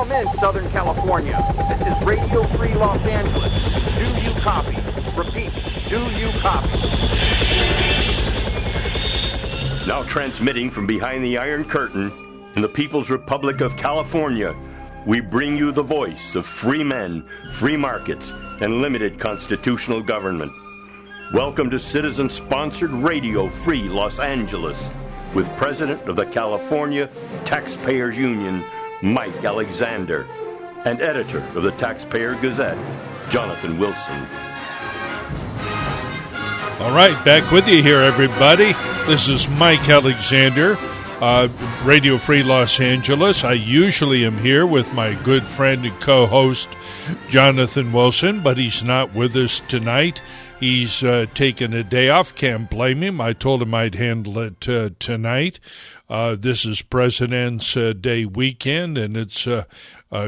Come in, Southern California. This is Radio Free Los Angeles. Do you copy? Repeat, do you copy? Now transmitting from behind the Iron Curtain in the People's Republic of California, we bring you the voice of free men, free markets, and limited constitutional government. Welcome to citizen-sponsored Radio Free Los Angeles with President of the California Taxpayers Union, Mike Alexander, and editor of the Taxpayer Gazette, Jonathan Wilson. All right, back with you here, everybody. This is Mike Alexander, Radio Free Los Angeles. I usually am here with my good friend and co-host, Jonathan Wilson, but he's not with us tonight. He's taken a day off. Can't blame him. I told him I'd handle it tonight. This is President's Day weekend, and it's a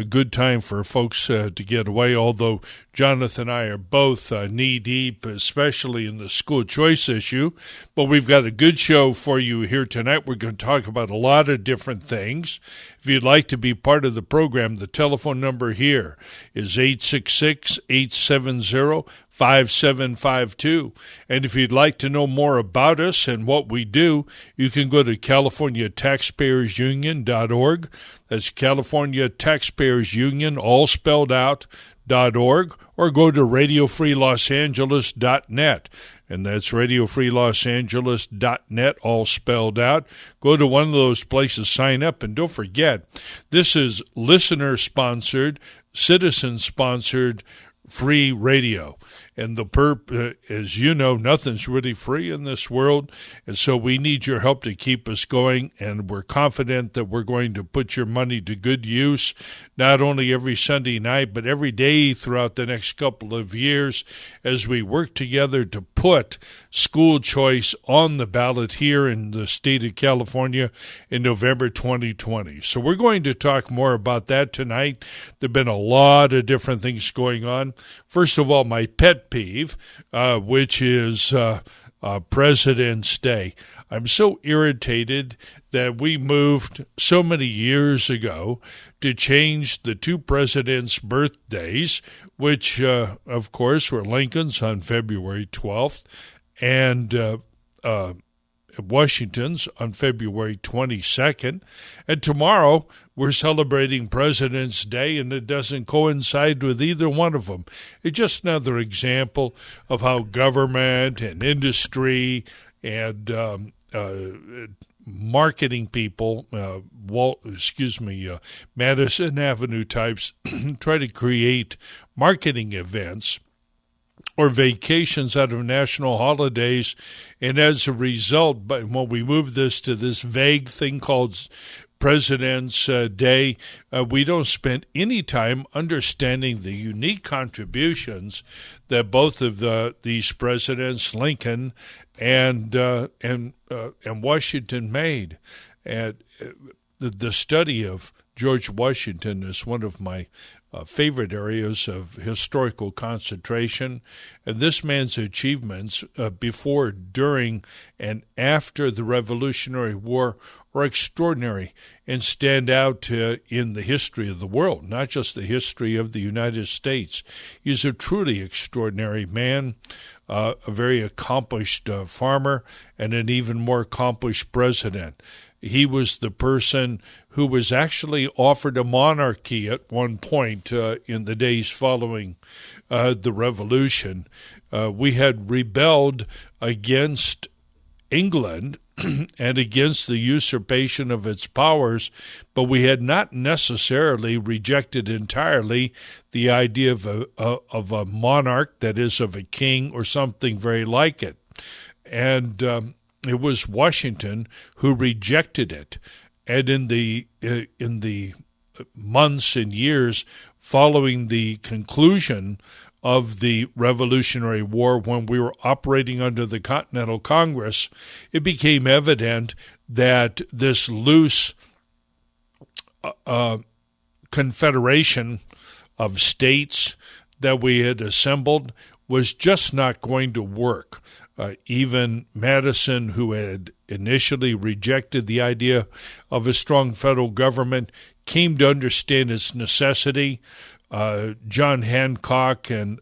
good time for folks to get away, although Jonathan and I are both knee-deep, especially in the school choice issue. But we've got a good show for you here tonight. We're going to talk about a lot of different things. If you'd like to be part of the program, the telephone number here is 866-870-5752. And if you'd like to know more about us and what we do, you can go to CaliforniaTaxpayersUnion.org. That's California Taxpayers Union, all spelled out, .org, or go to RadioFreeLosAngeles.net. And that's RadioFreeLosAngeles.net, all spelled out. Go to one of those places, sign up, and don't forget, this is listener-sponsored, citizen-sponsored free radio. And as you know, nothing's really free in this world, and so we need your help to keep us going, and we're confident that we're going to put your money to good use, not only every Sunday night, but every day throughout the next couple of years as we work together to put school choice on the ballot here in the state of California in November 2020. So we're going to talk more about that tonight. There have been a lot of different things going on. First of all, my pet peeve, which is President's Day. I'm so irritated that we moved so many years ago to change the two presidents' birthdays, which, of course, were Lincoln's on February 12th and Washington's on February 22nd. And tomorrow we're celebrating President's Day, and it doesn't coincide with either one of them. It's just another example of how government and industry and marketing people, Madison Avenue types, try to create marketing events or vacations out of national holidays, and as a result, when we move this to this vague thing called President's Day, we don't spend any time understanding the unique contributions that both of these presidents, Lincoln and Washington, made. And the study of George Washington is one of my favorite areas of historical concentration, and this man's achievements before, during, and after the Revolutionary War are extraordinary and stand out in the history of the world, not just the history of the United States. He's a truly extraordinary man, a very accomplished farmer, and an even more accomplished president. He was the person who was actually offered a monarchy at one point in the days following the Revolution. We had rebelled against England and against the usurpation of its powers, but we had not necessarily rejected entirely the idea of a monarch, that is, of a king or something very like it. And it was Washington who rejected it, and in the months and years following the conclusion of the Revolutionary War, when we were operating under the Continental Congress, it became evident that this loose confederation of states that we had assembled was just not going to work. Even Madison, who had initially rejected the idea of a strong federal government, came to understand its necessity. John Hancock and,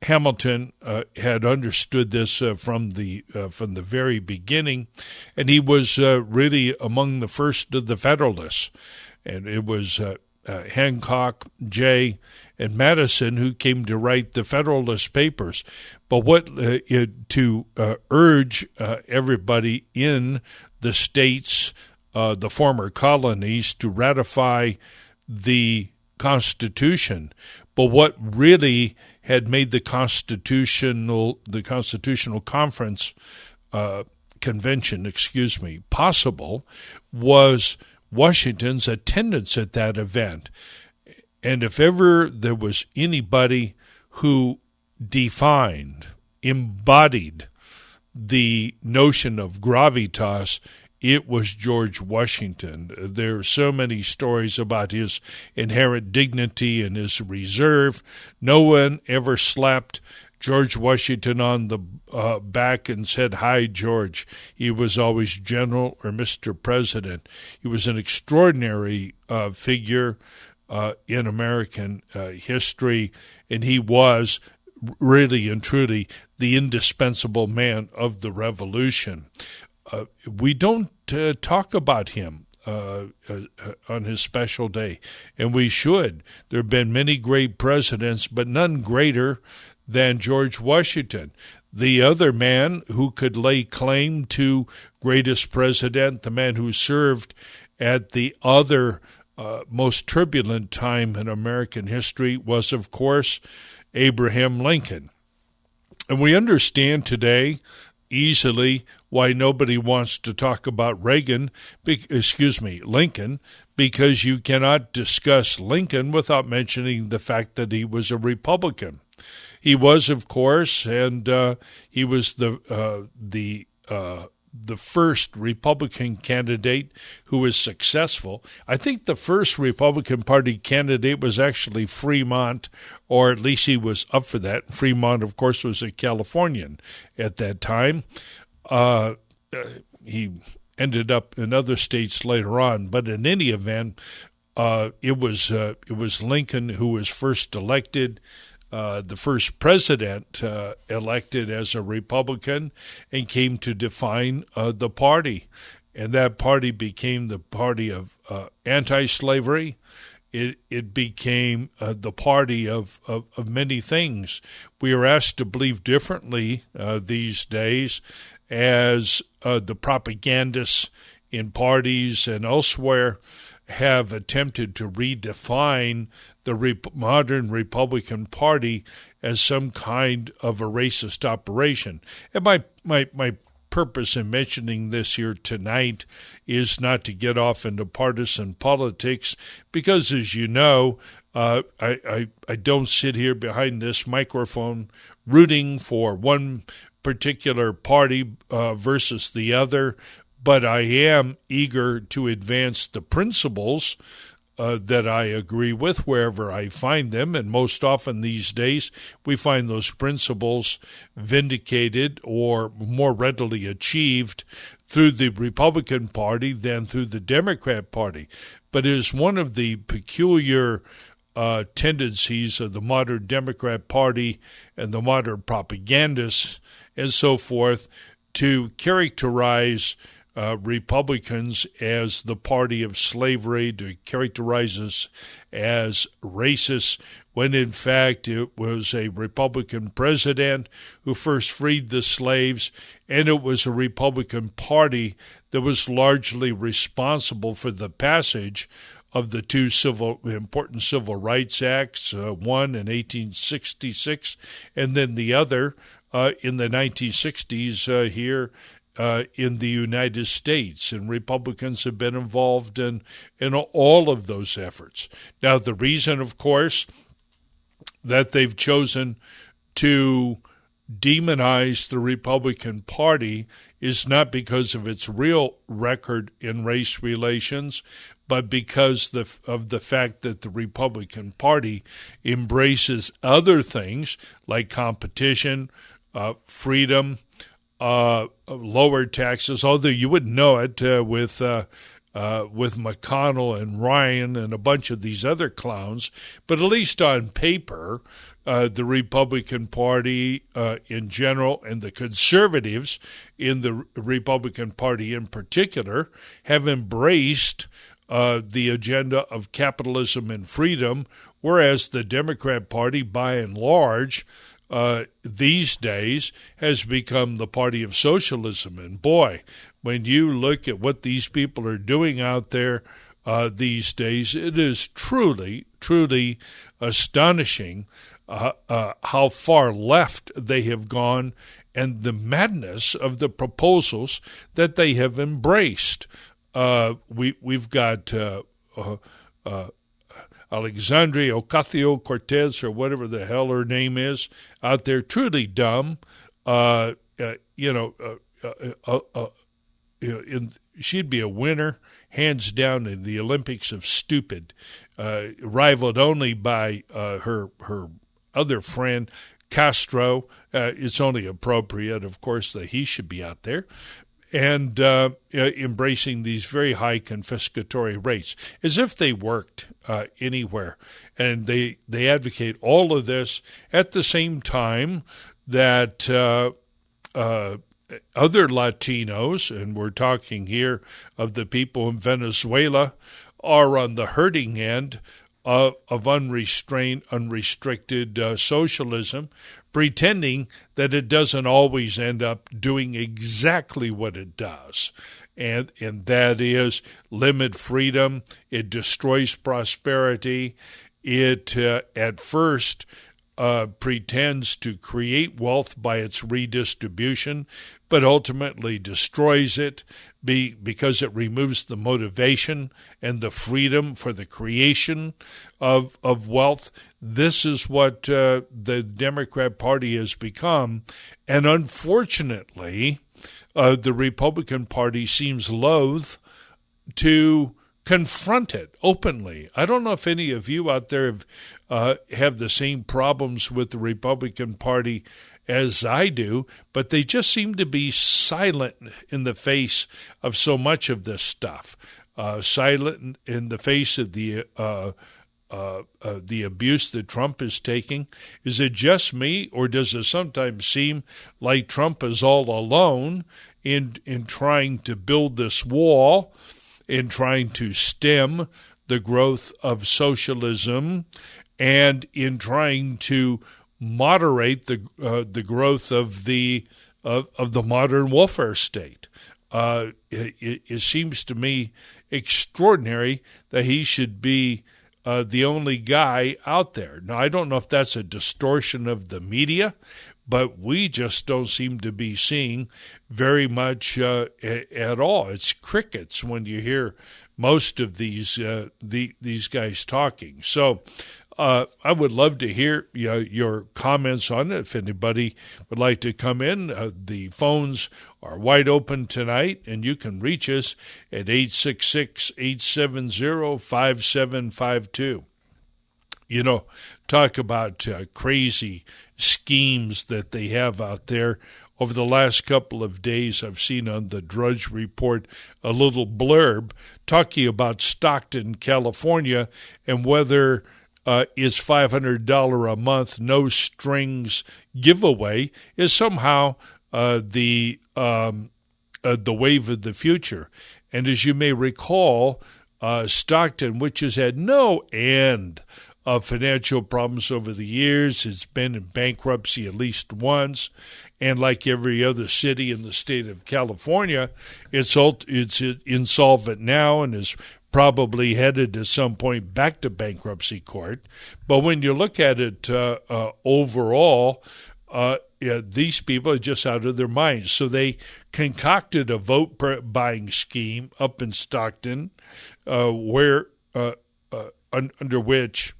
Hamilton had understood this from the very beginning, and he was really among the first of the Federalists. And it was Hancock, Jay, and Madison who came to write the Federalist Papers. But to urge everybody in the states, the former colonies, to ratify the Constitution. But what really had made the Constitutional Conference Convention, possible was Washington's attendance at that event. And if ever there was anybody who embodied the notion of gravitas, it was George Washington. There are so many stories about his inherent dignity and his reserve. No one ever slapped George Washington on the back and said, "Hi, George." He was always General or Mr. President. He was an extraordinary figure in American history, and he was really and truly the indispensable man of the Revolution. We don't talk about him on his special day, and we should. There have been many great presidents, but none greater than George Washington. The other man who could lay claim to greatest president, the man who served at the other most turbulent time in American history, was, of course, Abraham Lincoln. And we understand today easily why nobody wants to talk about Lincoln, because you cannot discuss Lincoln without mentioning the fact that he was a Republican. He was, of course, and he was the first Republican candidate who was successful. I think the first Republican Party candidate was actually Fremont, or at least he was up for that. Fremont, of course, was a Californian at that time. He ended up in other states later on, but in any event, it was Lincoln who was first elected. The first president elected as a Republican, and came to define the party. And that party became the party of anti-slavery. It became the party of many things. We are asked to believe differently these days, as the propagandists in parties and elsewhere have attempted to redefine the modern Republican Party as some kind of a racist operation. And my purpose in mentioning this here tonight is not to get off into partisan politics, because, as you know, I don't sit here behind this microphone rooting for one particular party versus the other, but I am eager to advance the principles that I agree with wherever I find them, and most often these days we find those principles vindicated or more readily achieved through the Republican Party than through the Democrat Party. But it is one of the peculiar tendencies of the modern Democrat Party and the modern propagandists and so forth to characterize Republicans as the party of slavery, to characterize us as racist, when in fact it was a Republican president who first freed the slaves, and it was a Republican Party that was largely responsible for the passage of the two important civil rights acts, one in 1866 and then the other in the 1960s here in the United States. And Republicans have been involved in all of those efforts. Now, the reason, of course, that they've chosen to demonize the Republican Party is not because of its real record in race relations, but because of the fact that the Republican Party embraces other things like competition, freedom, lower taxes, although you wouldn't know it with McConnell and Ryan and a bunch of these other clowns. But at least on paper, the Republican Party in general and the conservatives in the Republican Party in particular have embraced the agenda of capitalism and freedom, whereas the Democrat Party, by and large, these days has become the party of socialism. And boy, when you look at what these people are doing out there these days, it is truly, truly astonishing how far left they have gone and the madness of the proposals that they have embraced. We've got Alexandria Ocasio-Cortez, or whatever the hell her name is, out there, truly dumb. She'd be a winner, hands down, in the Olympics of stupid, rivaled only by her other friend, Castro. It's only appropriate, of course, that he should be out there. And embracing these very high confiscatory rates, as if they worked anywhere. And they advocate all of this at the same time that other Latinos, and we're talking here of the people in Venezuela, are on the hurting end of unrestrained, unrestricted socialism, pretending that it doesn't always end up doing exactly what it does. And that is limit freedom. It destroys prosperity. It, at first, pretends to create wealth by its redistribution, but ultimately destroys it because it removes the motivation and the freedom for the creation of wealth. This is what the Democrat Party has become, and unfortunately, the Republican Party seems loath to confront it openly. I don't know if any of you out there have the same problems with the Republican Party as I do, but they just seem to be silent in the face of so much of this stuff, silent in the face of the abuse that Trump is taking. Is it just me, or does it sometimes seem like Trump is all alone in trying to build this wall, in trying to stem the growth of socialism, and in trying to moderate the growth of the modern welfare state? It seems to me extraordinary that he should be the only guy out there. Now, I don't know if that's a distortion of the media, but we just don't seem to be seeing very much at all. It's crickets when you hear most of these guys talking. So I would love to hear your comments on it. If anybody would like to come in, the phones are wide open tonight, and you can reach us at 866-870-5752. You know, talk about crazy schemes that they have out there. Over the last couple of days, I've seen on the Drudge Report a little blurb talking about Stockton, California, and whether is $500 a month no strings giveaway is somehow the wave of the future. And as you may recall, Stockton, which has had no end of financial problems over the years, it's been in bankruptcy at least once, and like every other city in the state of California, it's insolvent now and is probably headed at some point back to bankruptcy court. But when you look at it overall, these people are just out of their minds. So they concocted a vote-buying scheme up in Stockton where under which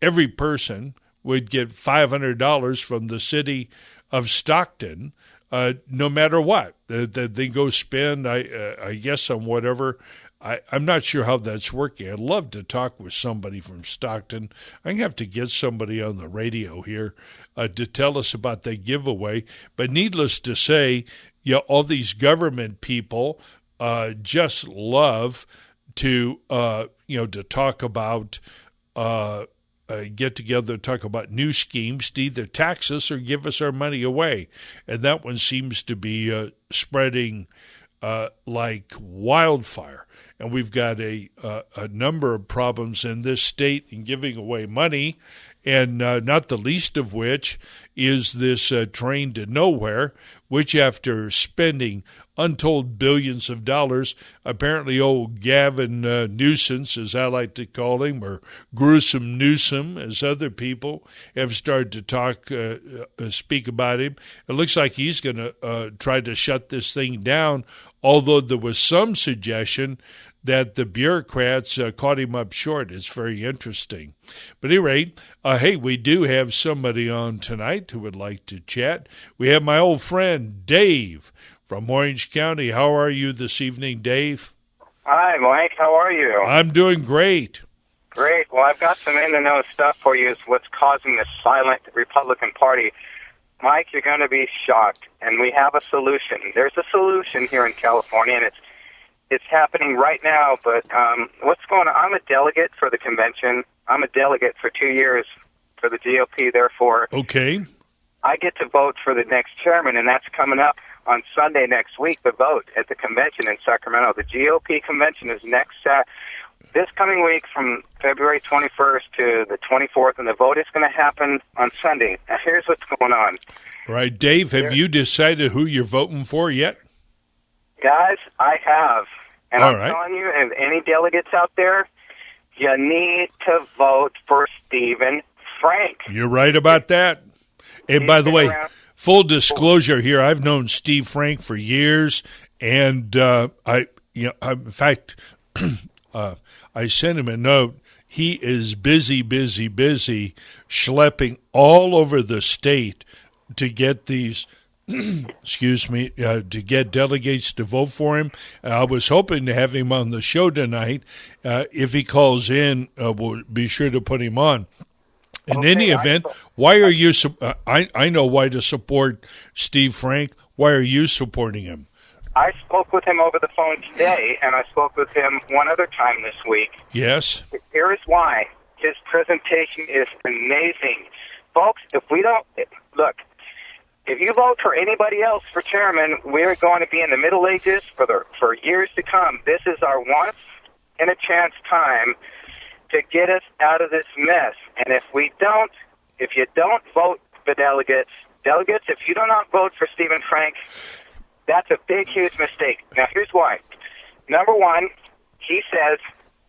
every person would get $500 from the city of Stockton no matter what. They go spend, I guess, on whatever. I'm not sure how that's working. I'd love to talk with somebody from Stockton. I'm going to have to get somebody on the radio here to tell us about the giveaway. But needless to say, all these government people just love to, to talk about, get together, talk about new schemes to either tax us or give us our money away. And that one seems to be spreading like wildfire. And we've got a number of problems in this state in giving away money, and not the least of which is this train to nowhere, which after spending untold billions of dollars, apparently old Gavin Nuisance, as I like to call him, or Gruesome Newsom, as other people have started to speak about him. It looks like he's going to try to shut this thing down, although there was some suggestion that the bureaucrats caught him up short. It's very interesting. But at any rate, hey, we do have somebody on tonight who would like to chat. We have my old friend Dave from Orange County. How are you this evening, Dave? Hi, Mike. How are you? I'm doing great. Great. Well, I've got some in-the-know stuff for you. Is what's causing this silent Republican Party. Mike, you're going to be shocked, and we have a solution. There's a solution here in California, and it's happening right now, but what's going on? I'm a delegate for the convention. I'm a delegate for 2 years for the GOP, therefore. Okay. I get to vote for the next chairman, and that's coming up on Sunday next week, the vote at the convention in Sacramento. The GOP convention is this coming week from February 21st to the 24th, and the vote is going to happen on Sunday. Now, here's what's going on. Right. Dave, have you decided who you're voting for yet? Guys, I have. And All I'm right. telling you, if any delegates out there, you need to vote for Stephen Frank. You're right about that. And by the way, around. full disclosure here, I've known Steve Frank for years, and in fact, I sent him a note. He is busy schlepping all over the state to get these to get delegates to vote for him. I was hoping to have him on the show tonight. If he calls in, we'll be sure to put him on. In any event, why are you? I know why to support Steve Frank. Why are you supporting him? I spoke with him over the phone today, and I spoke with him one other time this week. Yes. Here is why. His presentation is amazing. Folks, if you vote for anybody else for chairman, we're going to be in the Middle Ages for years to come. This is our once-in-a-chance time to get us out of this mess. And if you don't vote the delegates, if you do not vote for Stephen Frank, that's a big, huge mistake. Now, here's why. Number one, he says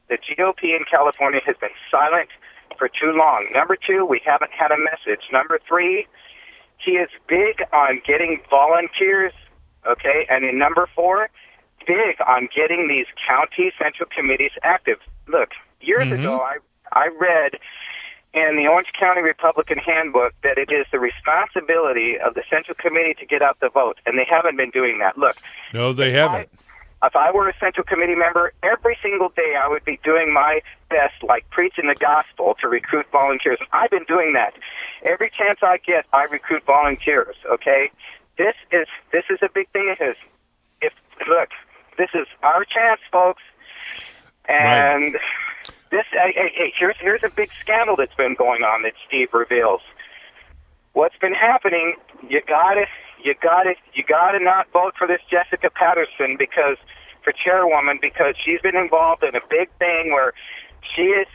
the GOP in California has been silent for too long. Number two, we haven't had a message. Number three, he is big on getting volunteers, okay? And in number four, big on getting these county central committees active. Look, years ago, I read in the Orange County Republican Handbook that it is the responsibility of the Central Committee to get out the vote, and they haven't been doing that. Look. No, they haven't. If I were a Central Committee member, every single day I would be doing my best, like preaching the gospel, to recruit volunteers. I've been doing that. Every chance I get, I recruit volunteers, okay? This is a big thing. Look, this is our chance, folks. And here's a big scandal that's been going on that Steve reveals. What's been happening? You gotta not vote for this Jessica Patterson for chairwoman, because she's been involved in a big thing where she is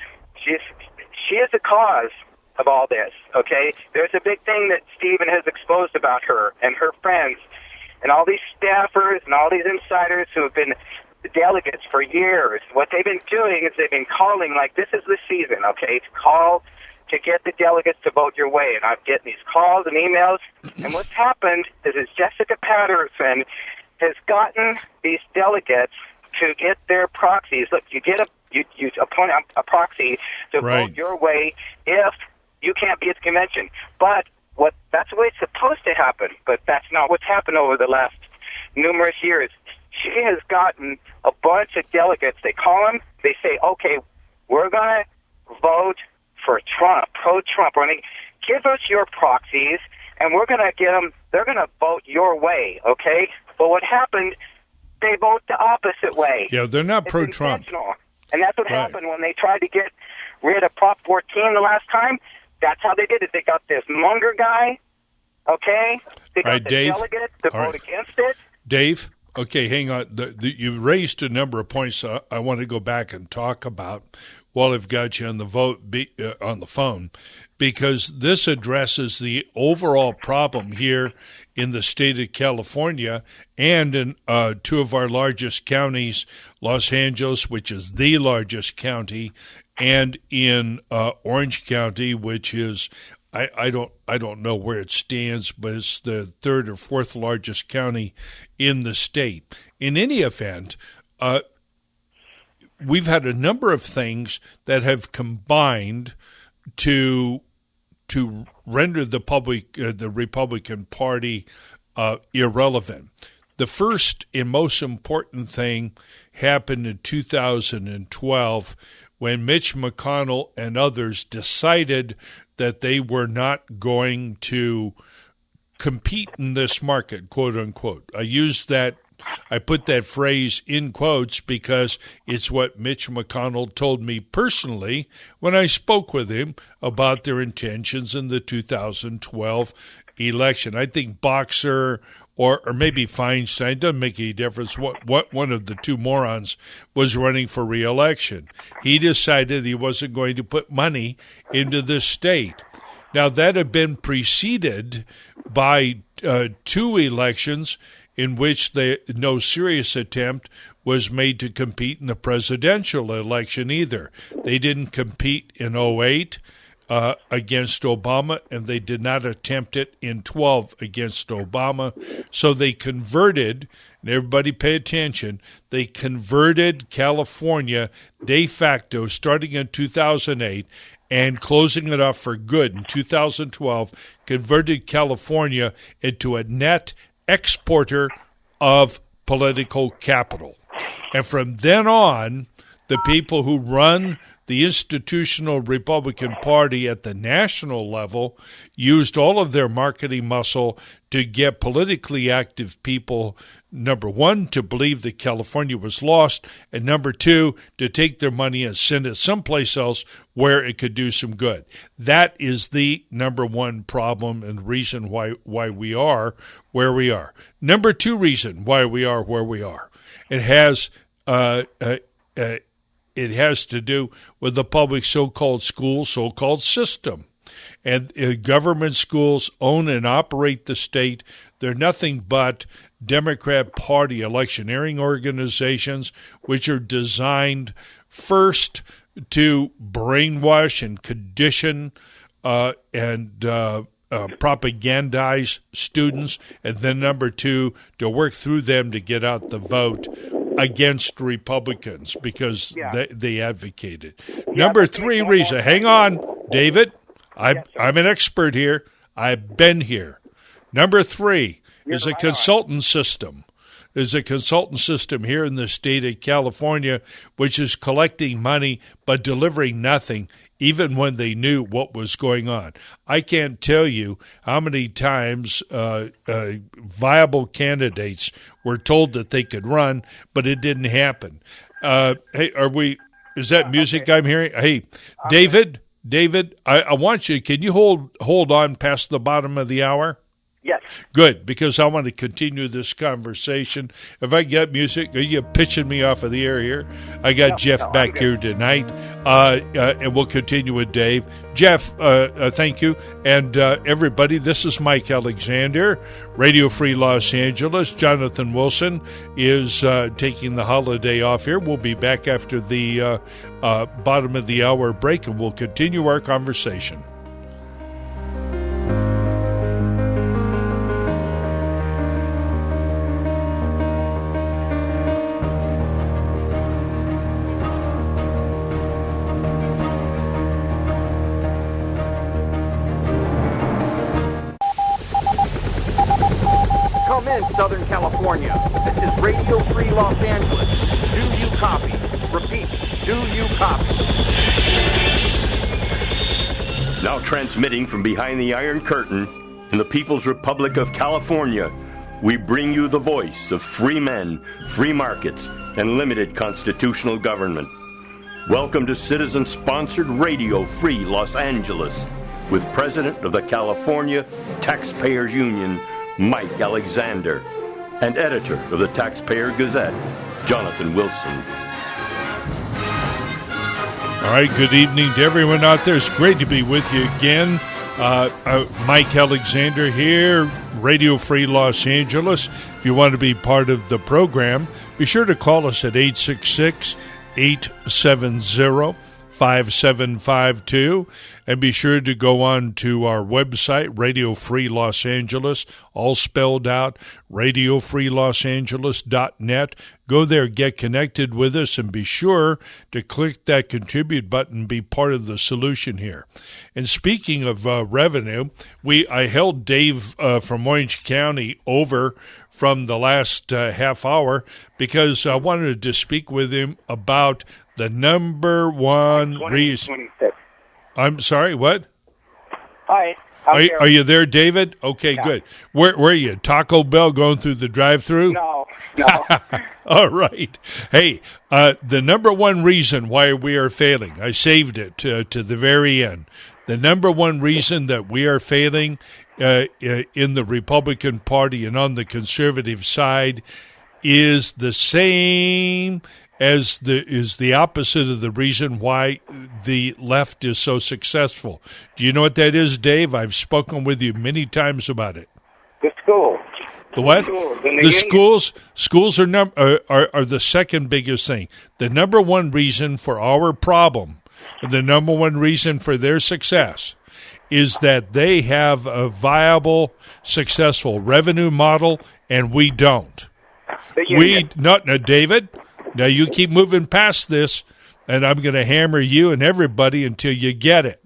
the cause of all this. Okay, there's a big thing that Stephen has exposed about her and her friends and all these staffers and all these insiders who have been delegates for years. What they've been doing is they've been calling, like, this is the season, okay, to call to get the delegates to vote your way. And I'm getting these calls and emails. And what's happened is Jessica Patterson has gotten these delegates to get their proxies. Look, you appoint a proxy to vote your way if you can't be at the convention. But that's the way it's supposed to happen, but that's not what's happened over the last numerous years. She has gotten a bunch of delegates. They call them, they say, okay, we're going to vote for Trump, pro-Trump. We're going to give us your proxies, and we're going to get them, they're going to vote your way, okay? But what happened, they vote the opposite way. Yeah, they're not It's pro-Trump. intentional. And that's what Right. happened when they tried to get rid of Prop 14 the last time. That's how they did it. They got this Munger guy, okay? They got All right, the Dave. delegates to All vote right. against it. Dave, okay, hang on. You raised a number of points I want to go back and talk about while I've got you on the on the phone, because this addresses the overall problem here in the state of California and in two of our largest counties, Los Angeles, which is the largest county, and in Orange County, which is I don't know where it stands, but it's the third or fourth largest county in the state. In any event, we've had a number of things that have combined to render the Republican Party irrelevant. The first and most important thing happened in 2012 when Mitch McConnell and others decided that they were not going to compete in this market, quote unquote. I put that phrase in quotes because it's what Mitch McConnell told me personally when I spoke with him about their intentions in the 2012 election. I think Boxer or maybe Feinstein, doesn't make any difference what one of the two morons was running for re-election. He decided he wasn't going to put money into the state. Now, that had been preceded by two elections in which no serious attempt was made to compete in the presidential election either. They didn't compete in 2008 against Obama, and they did not attempt it in 2012 against Obama. So they converted, and everybody pay attention, they converted California de facto starting in 2008 and closing it off for good in 2012, converted California into a net exporter of political capital. And from then on, the people who run the institutional Republican Party at the national level used all of their marketing muscle to get politically active people, number one, to believe that California was lost, and number two, to take their money and send it someplace else where it could do some good. That is the number one problem and reason why we are where we are. Number two reason why we are where we are. It has to do with the public so-called school, so-called system. And government schools own and operate the state. They're nothing but Democrat Party electioneering organizations, which are designed first to brainwash and condition and propagandize students, and then number two, to work through them to get out the vote against Republicans because they advocated. Number three reason, hang on, David, I'm an expert here. I've been here. Number three is a consultant system. There's a consultant system here in the state of California which is collecting money but delivering nothing, even when they knew what was going on. I can't tell you how many times viable candidates were told that they could run, but it didn't happen. Hey, is that music I'm hearing? Hey, David, I want you, can you hold on past the bottom of the hour? Yes. Good, because I want to continue this conversation. If I get music, are you pitching me off of the air here? I got Jeff back here tonight, and we'll continue with Dave. Jeff, thank you. And everybody, this is Mike Alexander, Radio Free Los Angeles. Jonathan Wilson is taking the holiday off here. We'll be back after the bottom of the hour break, and we'll continue our conversation. transmitting from behind the Iron Curtain in the People's Republic of California, we bring you the voice of free men, free markets, and limited constitutional government. Welcome to citizen-sponsored Radio Free Los Angeles with President of the California Taxpayers Union, Mike Alexander, and editor of the Taxpayer Gazette, Jonathan Wilson. All right, good evening to everyone out there. It's great to be with you again. Mike Alexander here, Radio Free Los Angeles. If you want to be part of the program, be sure to call us at 866-870-5752, and be sure to go on to our website, Radio Free Los Angeles, all spelled out, radiofreelosangeles.net. Go there, get connected with us, and be sure to click that contribute button, be part of the solution here. And speaking of revenue, I held Dave from Orange County over from the last half hour because I wanted to speak with him about the number one reason. I'm sorry, what? Hi. Are you there, David? Okay, yeah. Good. Where are you? Taco Bell going through the drive-thru? No. All right. Hey, the number one reason why we are failing, I saved it to the very end. The number one reason that we are failing in the Republican Party and on the conservative side is the same as the opposite of the reason why the left is so successful. Do you know what that is, Dave? I've spoken with you many times about it. The school. The what? The schools. Schools are the second biggest thing. The number one reason for our problem, the number one reason for their success, is that they have a viable, successful revenue model, and we don't. David. Now, you keep moving past this, and I'm going to hammer you and everybody until you get it.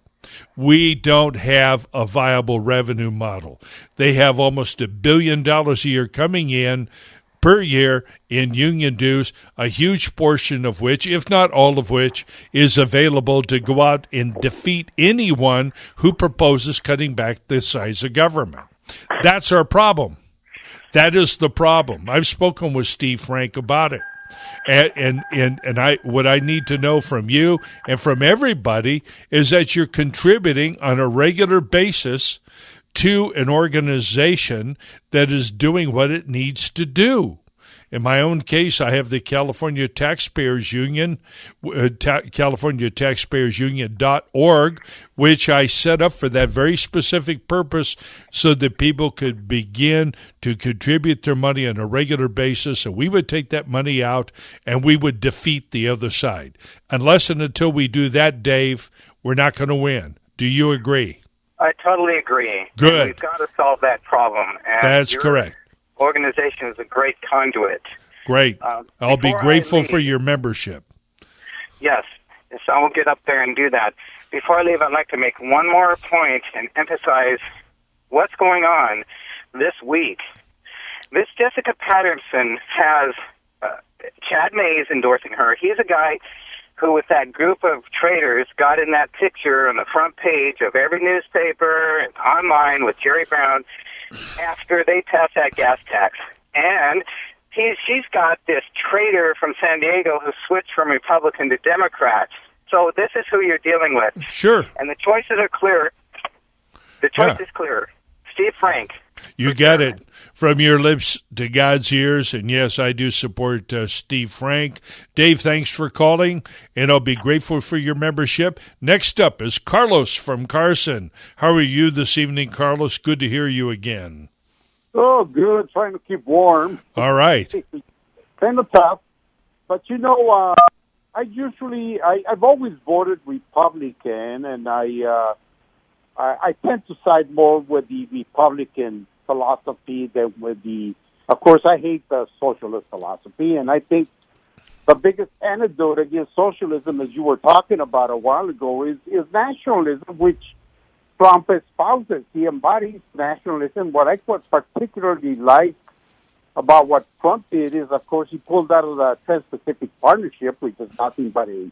We don't have a viable revenue model. They have almost $1 billion a year coming in per year in union dues, a huge portion of which, if not all of which, is available to go out and defeat anyone who proposes cutting back the size of government. That's our problem. That is the problem. I've spoken with Steve Frank about it. And what I need to know from you and from everybody is that you're contributing on a regular basis to an organization that is doing what it needs to do. In my own case, I have the California Taxpayers Union, CaliforniaTaxpayersUnion.org, which I set up for that very specific purpose so that people could begin to contribute their money on a regular basis, and we would take that money out and we would defeat the other side. Unless and until we do that, Dave, we're not going to win. Do you agree? I totally agree. Good. And we've got to solve that problem. And that's correct. Organization is a great conduit. Great. I'll be grateful for your membership. Yes. So I will get up there and do that. Before I leave, I'd like to make one more point and emphasize what's going on this week. This Jessica Patterson has Chad Mays endorsing her. He's a guy who, with that group of traders, got in that picture on the front page of every newspaper and online with Jerry Brown after they passed that gas tax. And she's got this trader from San Diego who switched from Republican to Democrat. So this is who you're dealing with. Sure. And the choices are clear. The choice is clear. Steve Frank. You got it. From your lips to God's ears. And yes, I do support Steve Frank. Dave, thanks for calling, and I'll be grateful for your membership. Next up is Carlos from Carson. How are you this evening, Carlos? Good to hear you again. Oh, good. Trying to keep warm. All right. Kind of tough. But, I've always voted Republican, and I tend to side more with the Republican philosophy than with of course, I hate the socialist philosophy, and I think the biggest antidote against socialism, as you were talking about a while ago, is nationalism, which Trump espouses. He embodies nationalism. What I particularly like about what Trump did is, of course, he pulled out of the Trans-Pacific Partnership, which is nothing but a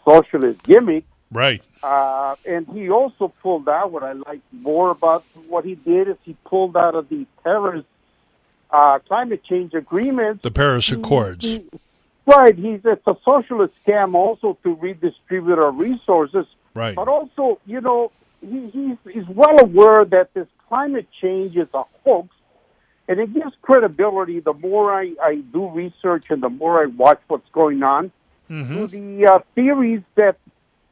socialist gimmick. Right. And he also pulled out, what I like more about what he did is he pulled out of the Paris climate change agreements. The Paris Accords. Right. It's a socialist scam also to redistribute our resources. Right. But also, you know, he's well aware that this climate change is a hoax. And it gives credibility the more I do research and the more I watch what's going on to the theories that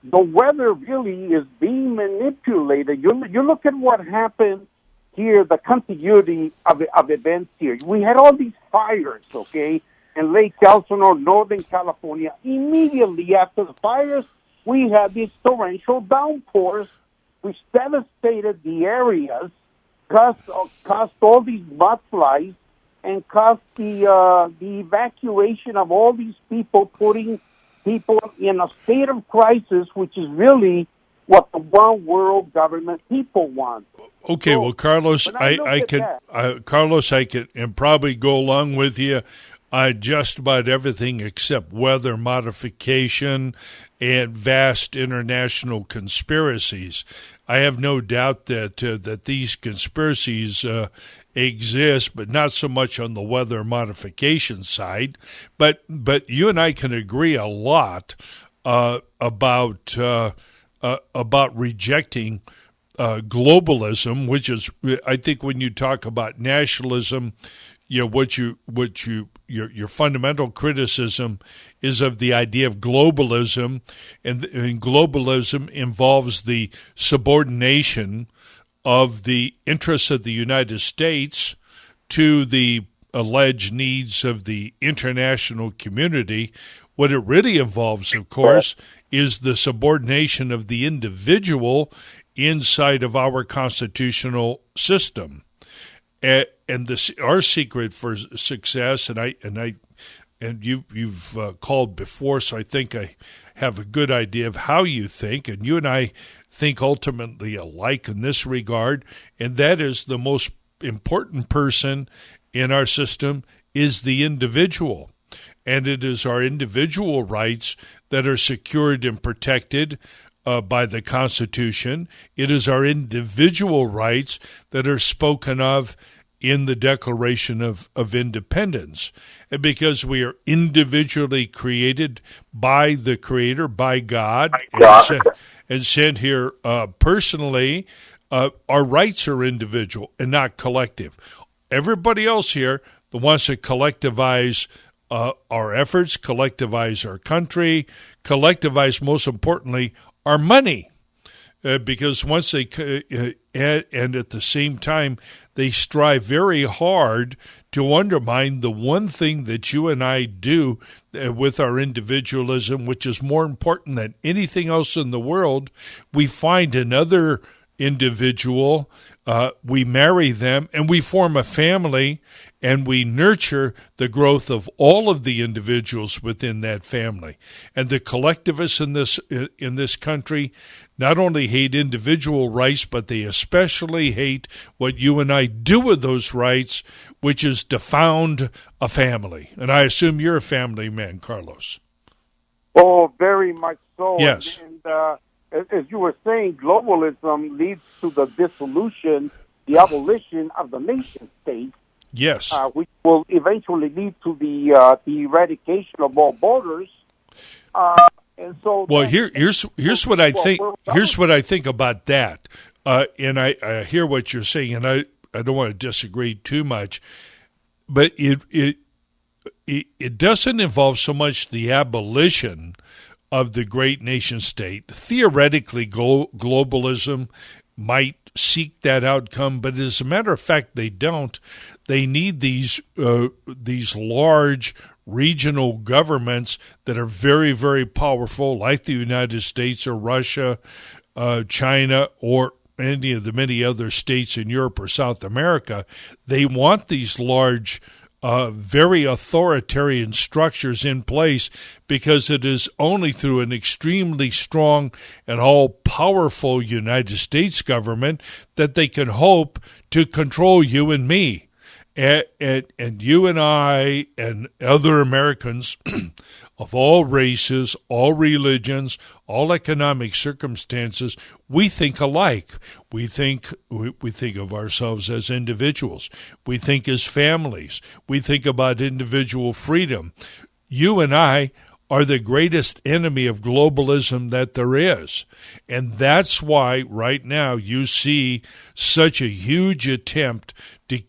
the weather really is being manipulated. You look at what happened here, the continuity of events here. We had all these fires, okay, in Lake Elsinore, Northern California. Immediately after the fires, we had these torrential downpours which devastated the areas, caused all these mudslides, and caused the evacuation of all these people, putting people in a state of crisis, which is really what the one world government people want. Okay, So, well, Carlos, when I look I at can, Carlos, I can, and probably go along with you. Just about everything except weather modification and vast international conspiracies. I have no doubt that that these conspiracies exist, but not so much on the weather modification side. But you and I can agree a lot about rejecting globalism, which is, I think, when you talk about nationalism, you know, your fundamental criticism is of the idea of globalism, and globalism involves the subordination of the interests of the United States to the alleged needs of the international community. What it really involves, of course, is the subordination of the individual inside of our constitutional system. And our secret for success, and you've called before, so I think I have a good idea of how you think, and you and I think ultimately alike in this regard, and that is the most important person in our system is the individual, and it is our individual rights that are secured and protected by the Constitution. It is our individual rights that are spoken of in the Declaration of Independence. And because we are individually created by the Creator, by God, and sent here personally, our rights are individual and not collective. Everybody else here that wants to collectivize our efforts, collectivize our country, collectivize, most importantly, our money. Because once they, and at the same time, they strive very hard to undermine the one thing that you and I do with our individualism, which is more important than anything else in the world. We find another individual, we marry them, and we form a family, and we nurture the growth of all of the individuals within that family. And the collectivists in this country not only hate individual rights, but they especially hate what you and I do with those rights, which is to found a family. And I assume you're a family man, Carlos. Oh, very much so. Yes. And as you were saying, globalism leads to the dissolution, the abolition of the nation state. Yes. Which will eventually lead to the eradication of all borders. And so, well, here's what I think. Here's what I think about that. And I hear what you're saying, and I don't want to disagree too much, but it doesn't involve so much the abolition of the great nation state. Theoretically, globalism might seek that outcome, but as a matter of fact, they don't. They need these large regional governments that are very, very powerful, like the United States or Russia, China, or any of the many other states in Europe or South America. They want these large, very authoritarian structures in place because it is only through an extremely strong and all-powerful United States government that they can hope to control you and me. And you and I and other Americans of all races, all religions, all economic circumstances, we think alike. We think of ourselves as individuals. We think as families. We think about individual freedom. You and I are the greatest enemy of globalism that there is. And that's why right now you see such a huge attempt to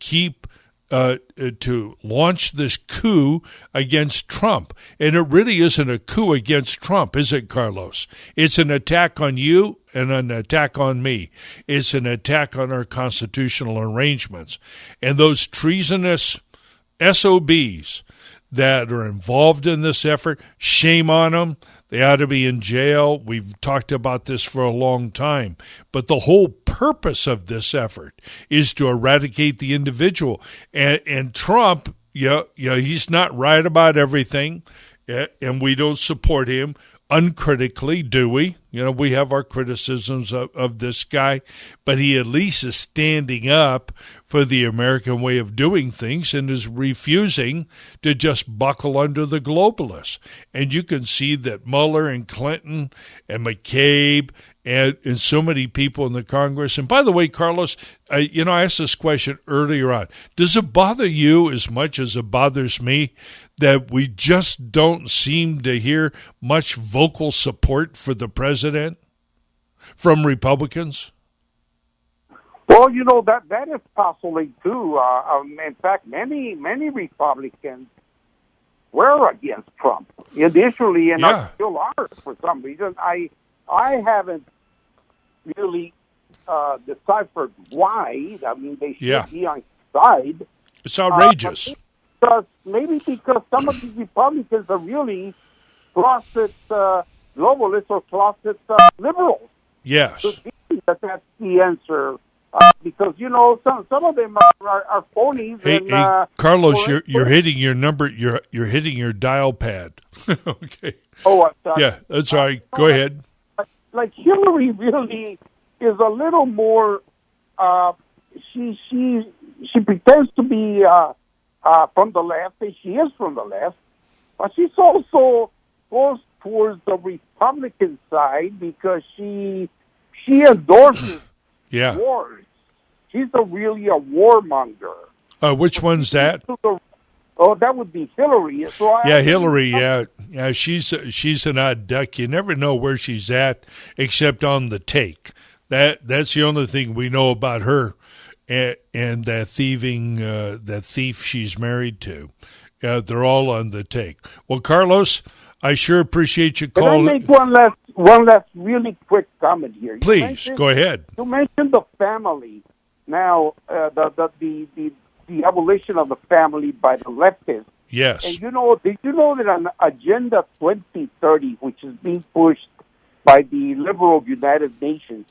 to launch this coup against Trump. And it really isn't a coup against Trump, is it, Carlos? It's an attack on you and an attack on me. It's an attack on our constitutional arrangements. And those treasonous SOBs that are involved in this effort, shame on them. They ought to be in jail. We've talked about this for a long time. But the whole purpose of this effort is to eradicate the individual. And Trump, he's not right about everything, and we don't support him uncritically, do we? We have our criticisms of this guy, but he at least is standing up for the American way of doing things and is refusing to just buckle under the globalists. And you can see that Mueller and Clinton and McCabe and so many people in the Congress. And by the way, Carlos, I asked this question earlier on. Does it bother you as much as it bothers me that we just don't seem to hear much vocal support for the president from Republicans? Well, that is possibly too. In fact, many Republicans were against Trump initially, and still are for some reason. I haven't really deciphered why. I mean, they should be on his side. It's outrageous. Maybe because some of these Republicans are really closet globalists or closet liberals. Yes. So that's the answer. Because some of them are phonies. Hey, Carlos, you're hitting your number. You're hitting your dial pad. Okay. Oh, I'm sorry. Yeah, that's all right. Go ahead. Like Hillary really is a little more. She pretends to be from the left, and she is from the left, but she's also goes towards the Republican side because she endorses wars. She's really a warmonger. Which one's that? Oh, that would be Hillary. So Hillary. Yeah. She's an odd duck. You never know where she's at, except on the take. That's the only thing we know about her, and that thief she's married to. They're all on the take. Well, Carlos, I sure appreciate you calling. Can I make one last really quick comment here? Please go ahead. You mentioned the family. Now, the abolition of the family by the leftists. Yes. And did you know that on Agenda 2030, which is being pushed by the liberal United Nations,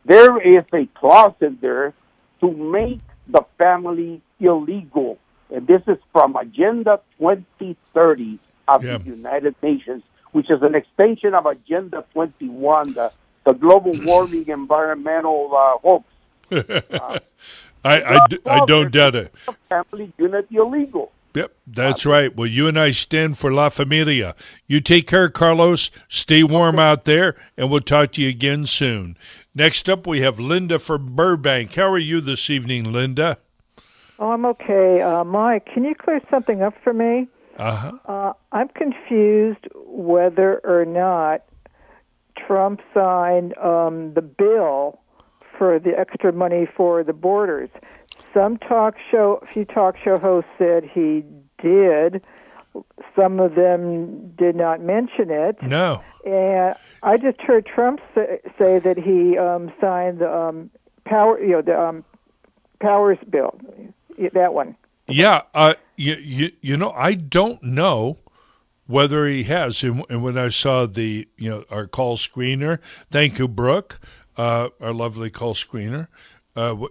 there is a clause in there to make the family illegal. And this is from Agenda 2030 of the United Nations, which is an extension of Agenda 21, the global warming environmental hoax. I don't doubt it. Family unit illegal. Yep, that's right. Well, you and I stand for La Familia. You take care, Carlos. Stay warm out there, and we'll talk to you again soon. Next up, we have Linda from Burbank. How are you this evening, Linda? Oh, I'm okay. Mike, can you clear something up for me? I'm confused whether or not Trump signed the bill for the extra money for the borders. A few talk show hosts said he did. Some of them did not mention it. No. And I just heard Trump say that he signed the Powers bill. That one. Yeah. I don't know whether he has. And when I saw our call screener, thank you, Brooke. Our lovely call screener.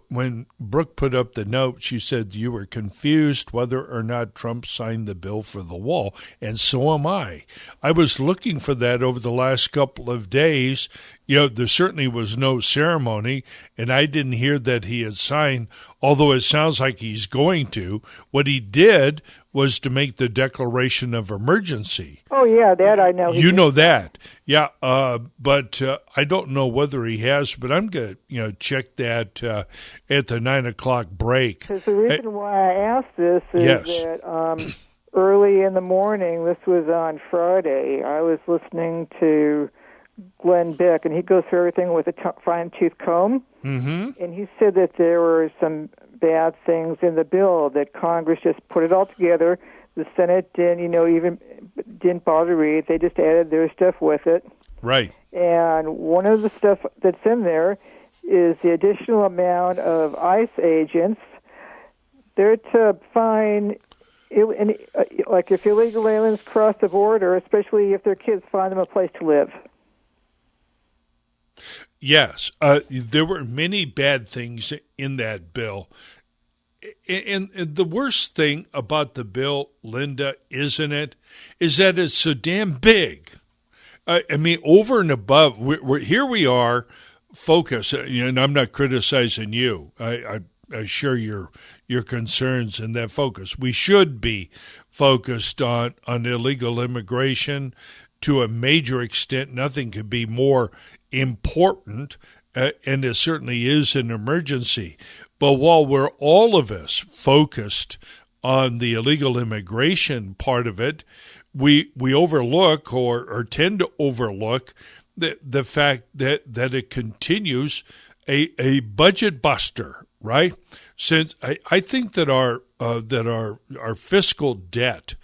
When Brooke put up the note, she said you were confused whether or not Trump signed the bill for the wall, and so am I. I was looking for that over the last couple of days. There certainly was no ceremony, and I didn't hear that he had signed although it sounds like he's going to. What he did was to make the declaration of emergency. Oh, yeah, that I know. You know that. Yeah, but I don't know whether he has, but I'm going to check that at the 9 o'clock break. Because the reason why I asked this is that early in the morning, this was on Friday, I was listening to Glenn Beck, and he goes through everything with a fine-tooth comb. Mm-hmm. And he said that there were some bad things in the bill, that Congress just put it all together. The Senate didn't, even didn't bother to read. They just added their stuff with it. Right. And one of the stuff that's in there is the additional amount of ICE agents. They're to find, like if illegal aliens cross the border, especially if their kids find them a place to live. Yes, there were many bad things in that bill. And the worst thing about the bill, Linda, isn't it, is that it's so damn big. I mean, over and above, here we are, focus, and I'm not criticizing you. I share your concerns in that focus. We should be focused on illegal immigration to a major extent. Nothing could be more important, and it certainly is an emergency. But while we're all of us focused on the illegal immigration part of it, we overlook or tend to overlook the fact that it continues a budget buster, right? Since I think that our fiscal debt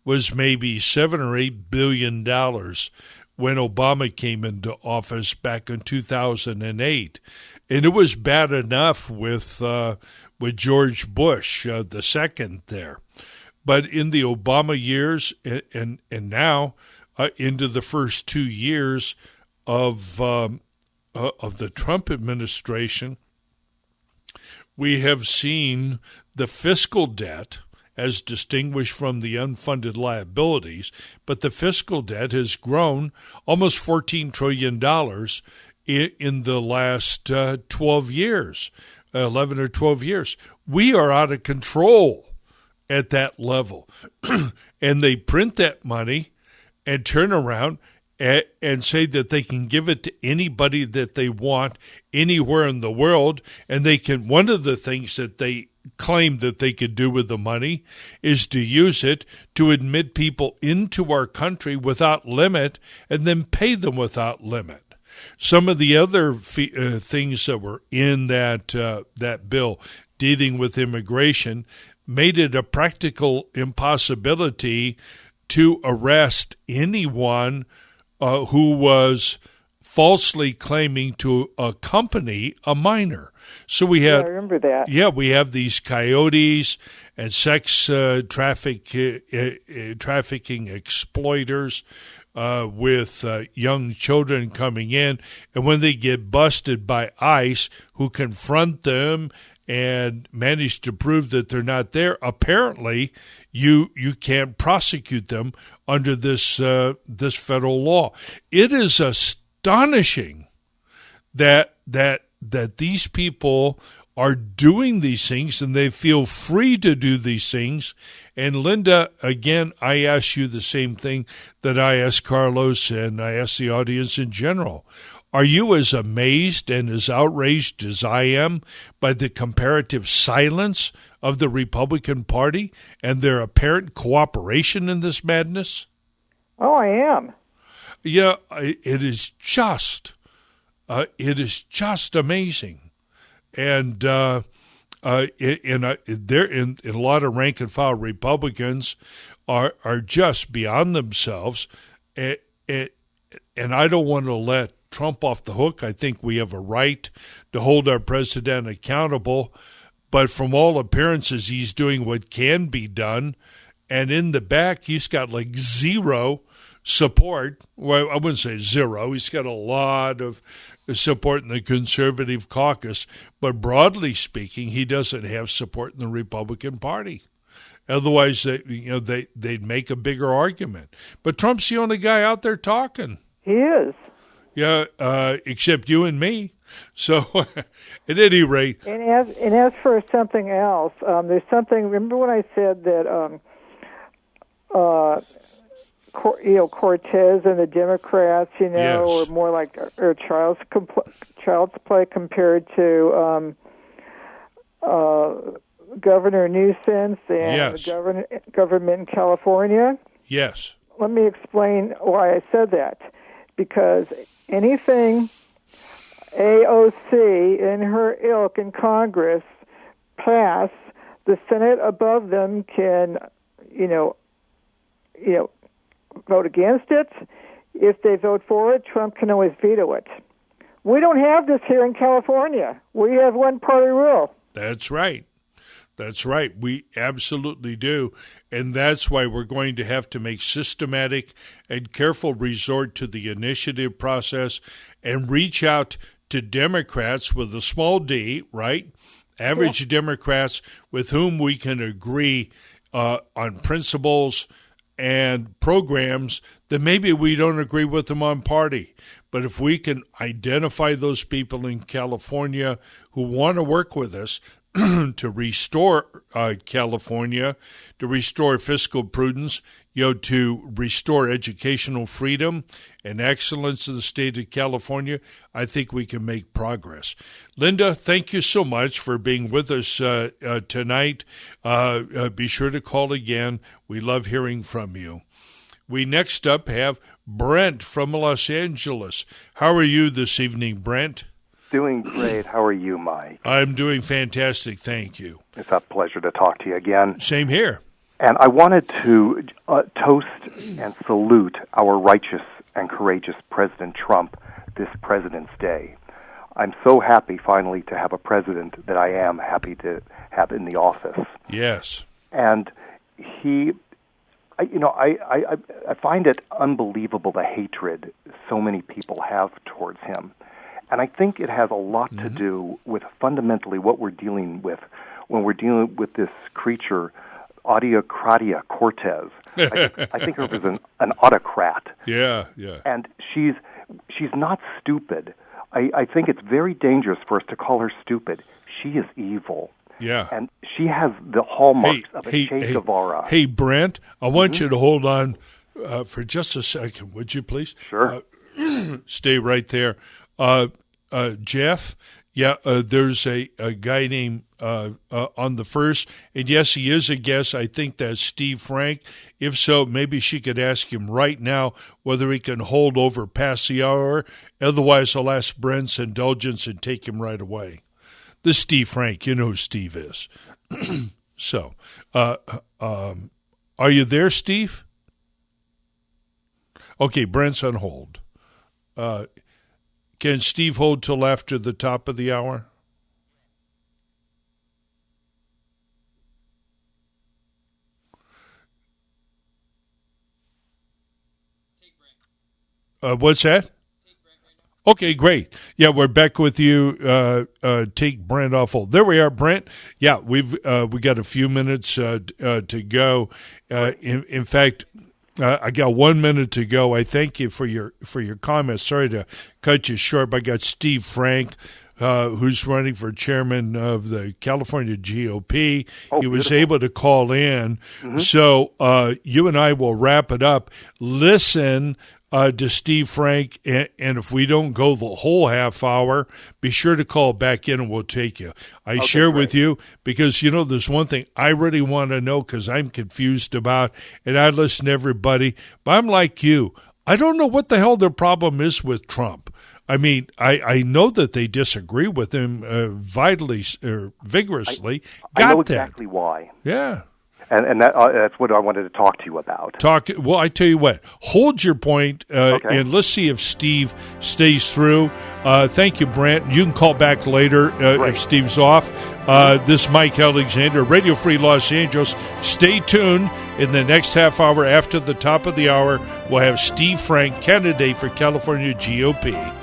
was maybe $7 or $8 billion when Obama came into office back in 2008, and it was bad enough with George Bush the second there, but in the Obama years and now into the first 2 years of the Trump administration, we have seen the fiscal debt, as distinguished from the unfunded liabilities, but the fiscal debt has grown almost $14 trillion in the last 12 years, 11 or 12 years. We are out of control at that level. And they print that money and turn around and say that they can give it to anybody that they want anywhere in the world. And they can, one of the things that they claim that they could do with the money is to use it to admit people into our country without limit and then pay them without limit. Some of the other things that were in that bill dealing with immigration made it a practical impossibility to arrest anyone who was falsely claiming to accompany a minor. So we have, I remember that. Yeah, we have these coyotes and sex trafficking exploiters with young children coming in, and when they get busted by ICE, who confront them and manage to prove that they're not there, apparently you can't prosecute them under this federal law. It is astonishing that these people are doing these things and they feel free to do these things. And Linda, again, I ask you the same thing that I ask Carlos and I ask the audience in general. Are you as amazed and as outraged as I am by the comparative silence of the Republican Party and their apparent cooperation in this madness? Oh, I am. Yeah, it is just amazing. And there in a lot of rank and file Republicans are just beyond themselves, and I don't want to let Trump off the hook. I think we have a right to hold our president accountable, but from all appearances, he's doing what can be done, and in the back, he's got like zero support. Well, I wouldn't say zero. He's got a lot of support in the conservative caucus, but broadly speaking, he doesn't have support in the Republican Party. Otherwise, they'd make a bigger argument. But Trump's the only guy out there talking. He is. Yeah, except you and me. So, at any rate, and as for something else, there's something. Remember when I said that Cortez and the Democrats, yes. are more like child's play compared to Governor Newsom and yes. the government in California? Yes. Let me explain why I said that. Because anything AOC and her ilk in Congress pass, the Senate above them can, vote against it. If they vote for it, Trump can always veto it. We don't have this here in California. We have one-party rule. That's right. That's right. We absolutely do. And that's why we're going to have to make systematic and careful resort to the initiative process and reach out to Democrats with a small d, right? Average Democrats with whom we can agree on principles and programs that maybe we don't agree with them on party. But if we can identify those people in California who want to work with us, to restore California, to restore fiscal prudence, to restore educational freedom and excellence in the state of California, I think we can make progress. Linda, thank you so much for being with us tonight. Be sure to call again. We love hearing from you. We next up have Brent from Los Angeles. How are you this evening, Brent? Doing great. How are you, Mike? I'm doing fantastic, thank you. It's a pleasure to talk to you again. Same here. And I wanted to toast and salute our righteous and courageous President Trump this President's Day. I'm so happy finally to have a president that I am happy to have in the office. Yes. And I find it unbelievable the hatred so many people have towards him. And I think it has a lot to do with fundamentally what we're dealing with when we're dealing with this creature, Autocratia Cortez. I think her was an autocrat. Yeah. And she's not stupid. I think it's very dangerous for us to call her stupid. She is evil. Yeah. And she has the hallmarks of a Che Guevara. Hey, Brent, I want you to hold on for just a second, would you please? Sure. Stay right there. Jeff, there's a guy named on the first, and yes, he is a guest. I think that's Steve Frank. If so, maybe she could ask him right now whether he can hold over past the hour. Otherwise, I'll ask Brent's indulgence and take him right away. This Steve Frank, you know who Steve is. So, are you there, Steve? Okay, Brent's on hold. Can Steve hold till after the top of the hour? Take Brent. What's that? Take Brent right now. Okay, great. Yeah, we're back with you. Take Brent off hold. There we are, Brent. Yeah, we got a few minutes to go. In fact, I got 1 minute to go. I thank you for your comments. Sorry to cut you short, but I got Steve Frank, who's running for chairman of the California GOP. He was able to call in. Mm-hmm. So you and I will wrap it up. Listen to Steve Frank, and if we don't go the whole half hour, be sure to call back in and we'll take you. I share with you because, there's one thing I really want to know because I'm confused about, and I listen to everybody, but I'm like you. I don't know what the hell their problem is with Trump. I mean, I know that they disagree with him vigorously. I know exactly why. Yeah. And that's what I wanted to talk to you about. Well, I tell you what, hold your point, and let's see if Steve stays through. Thank you, Brent. You can call back later if Steve's off. This is Mike Alexander, Radio Free Los Angeles. Stay tuned. In the next half hour after the top of the hour, we'll have Steve Frank, candidate for California GOP.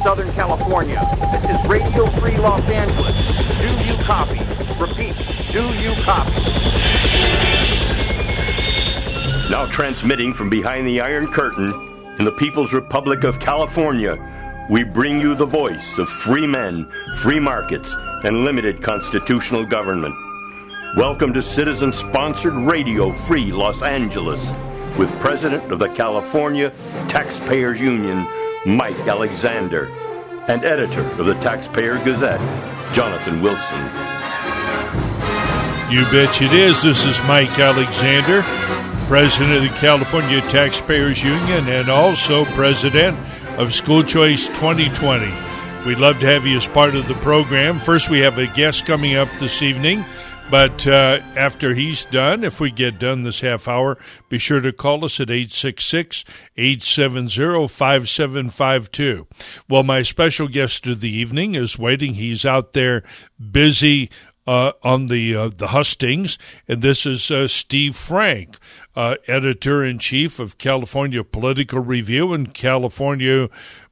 Southern California. This is Radio Free Los Angeles. Do you copy? Repeat, do you copy? Now transmitting from behind the Iron Curtain in the People's Republic of California, we bring you the voice of free men, free markets, and limited constitutional government. Welcome to citizen-sponsored Radio Free Los Angeles with President of the California Taxpayers Union, Mike Alexander, and editor of the Taxpayer Gazette, Jonathan Wilson. You bet it is. This is Mike Alexander, President of the California Taxpayers Union and also President of School Choice 2020. We'd love to have you as part of the program. First, we have a guest coming up this evening. But after he's done, if we get done this half hour, be sure to call us at 866-870-5752. Well, my special guest of the evening is waiting. He's out there busy on the hustings, and this is Steve Frank, editor-in-chief of California Political Review and California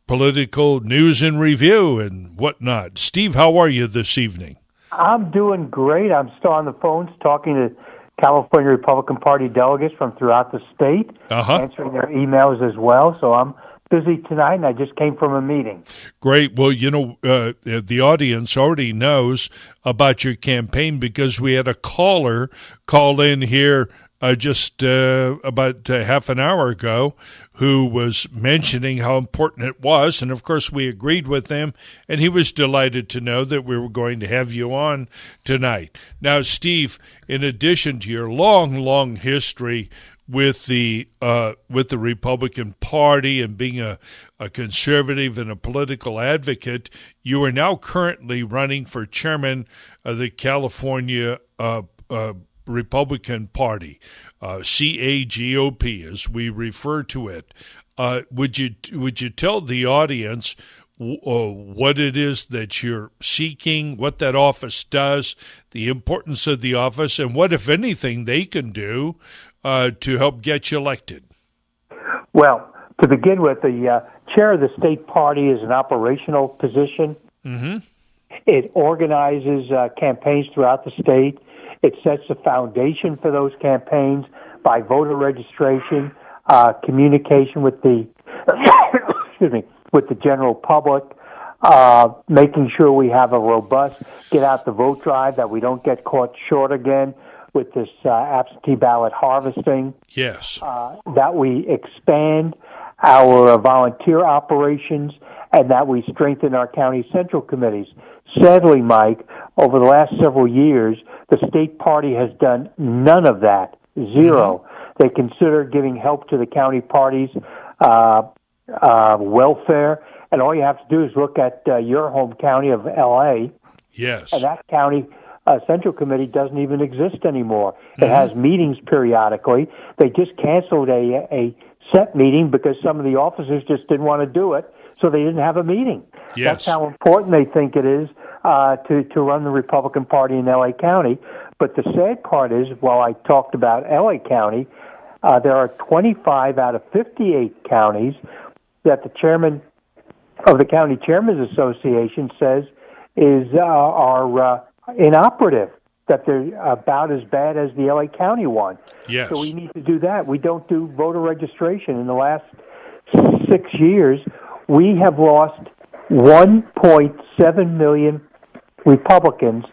Political News and Review and whatnot. Steve, how are you this evening? I'm doing great. I'm still on the phones talking to California Republican Party delegates from throughout the state, answering their emails as well. So I'm busy tonight, and I just came from a meeting. Great. Well, you know, the audience already knows about your campaign because we had a caller call in here just about half an hour ago who was mentioning how important it was. And, of course, we agreed with them, and he was delighted to know that we were going to have you on tonight. Now, Steve, in addition to your long, long history with the Republican Party and being a conservative and a political advocate, you are now currently running for chairman of the California Republican Party, CAGOP, as we refer to it. Would you tell the audience what it is that you're seeking, what that office does, the importance of the office, and what, if anything, they can do to help get you elected? Well, to begin with, the chair of the state party is an operational position. Mm-hmm. It organizes campaigns throughout the state. It sets the foundation for those campaigns by voter registration, communication with the with the general public, making sure we have a robust get out the vote drive, that we don't get caught short again with this absentee ballot harvesting. Yes. That we expand our volunteer operations, and that we strengthen our county central committees. Sadly, Mike, over the last several years, the state party has done none of that. Zero. Mm-hmm. They consider giving help to the county parties, welfare, and all you have to do is look at your home county of L.A. Yes. And that county central committee doesn't even exist anymore. Mm-hmm. It has meetings periodically. They just canceled a set meeting because some of the officers just didn't want to do it, so they didn't have a meeting. Yes. That's how important they think it is to run the Republican Party in L.A. County. But the sad part is, while I talked about L.A. County, there are 25 out of 58 counties that the chairman of the County Chairman's Association says are inoperative, that they're about as bad as the L.A. County one. Yes. So we need to do that. We don't do voter registration. In the last 6 years, we have lost 1.7 million Republicans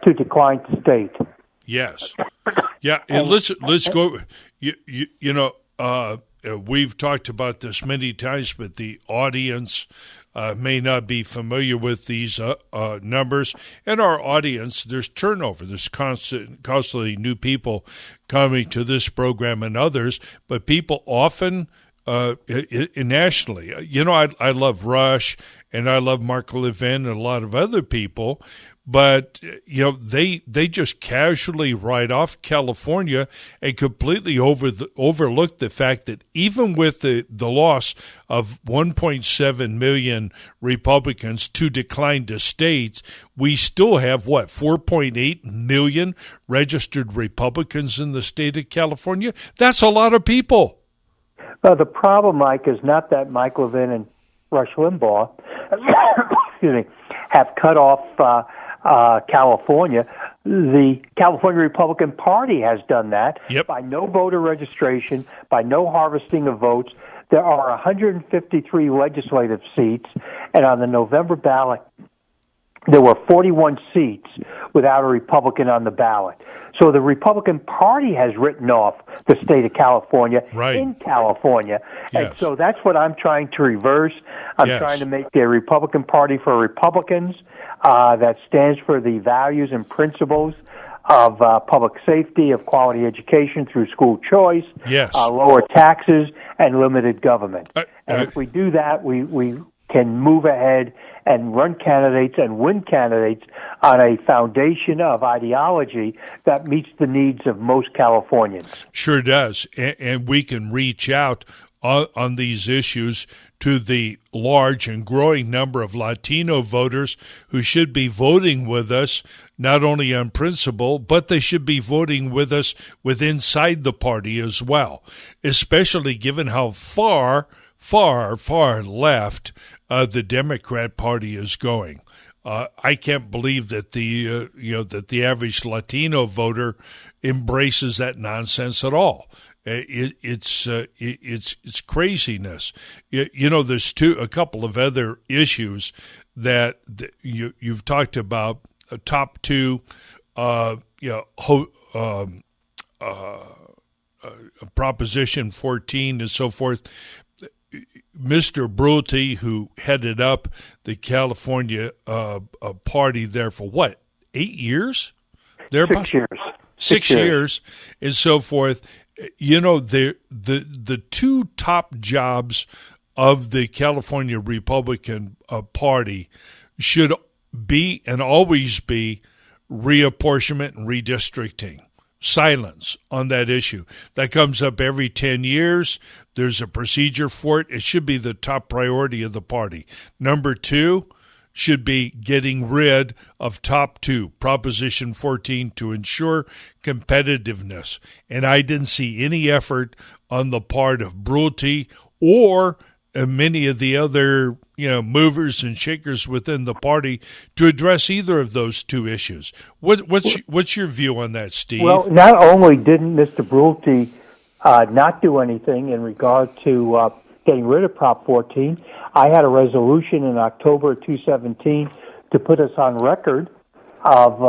to decline to state. Yes. Yeah, and let's go. You know, we've talked about this many times, but the audience may not be familiar with these numbers. And our audience, there's turnover. There's constantly new people coming to this program and others, but people often nationally. You know, I love Rush and I love Mark Levin and a lot of other people, but you know they just casually write off California and completely overlook the fact that even with the loss of 1.7 million Republicans to decline to states, we still have 4.8 million registered Republicans in the state of California. That's a lot of people. Well, the problem, Mike, is not that Mike Levin and Rush Limbaugh, excuse me, have cut off California. The California Republican Party has done that by no voter registration, by no harvesting of votes. There are 153 legislative seats, and on the November ballot, there were 41 seats without a Republican on the ballot. So the Republican Party has written off the state of California in California. Yes. And so that's what I'm trying to reverse. I'm trying to make a Republican Party for Republicans that stands for the values and principles of public safety, of quality education through school choice, lower taxes, and limited government. And if we do that, we can move ahead and run candidates and win candidates on a foundation of ideology that meets the needs of most Californians. Sure does. And we can reach out on these issues to the large and growing number of Latino voters who should be voting with us, not only on principle, but they should be voting with us inside the party as well, especially given how far left the Democrat Party is going. I can't believe that the average Latino voter embraces that nonsense at all. It's craziness. There's a couple of other issues that you've talked about. Top two, Proposition 14 and so forth. Mr. Brulte, who headed up the California party there for 8 years? 6 years. 6 years and so forth. The two top jobs of the California Republican Party should be and always be reapportionment and redistricting. Silence on that issue. That comes up every 10 years. There's a procedure for it. It should be the top priority of the party. Number two should be getting rid of top two, Proposition 14, to ensure competitiveness. And I didn't see any effort on the part of Brulte or many of the other movers and shakers within the party to address either of those two issues. What's your view on that, Steve? Well, not only didn't Mr. Brulte not do anything in regard to getting rid of Prop 14, I had a resolution in October 2017 to put us on record of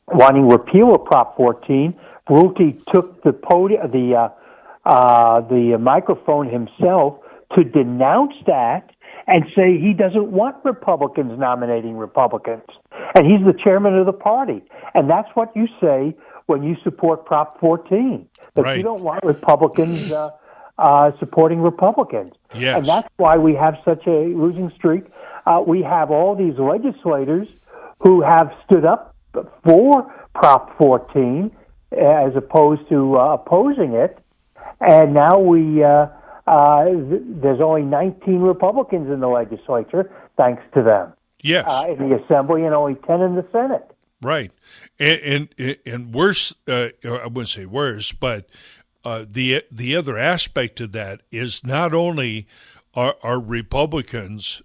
wanting repeal of Prop 14. Brulte took the podium, the microphone himself to denounce that and say he doesn't want Republicans nominating Republicans. And he's the chairman of the party. And that's what you say when you support Prop 14, that you don't want Republicans supporting Republicans. Yes. And that's why we have such a losing streak. We have all these legislators who have stood up for Prop 14 as opposed to opposing it. And now there's only 19 Republicans in the legislature, thanks to them. Yes. In the Assembly, and only 10 in the Senate. Right. And worse, I wouldn't say worse, but the other aspect of that is not only are Republicans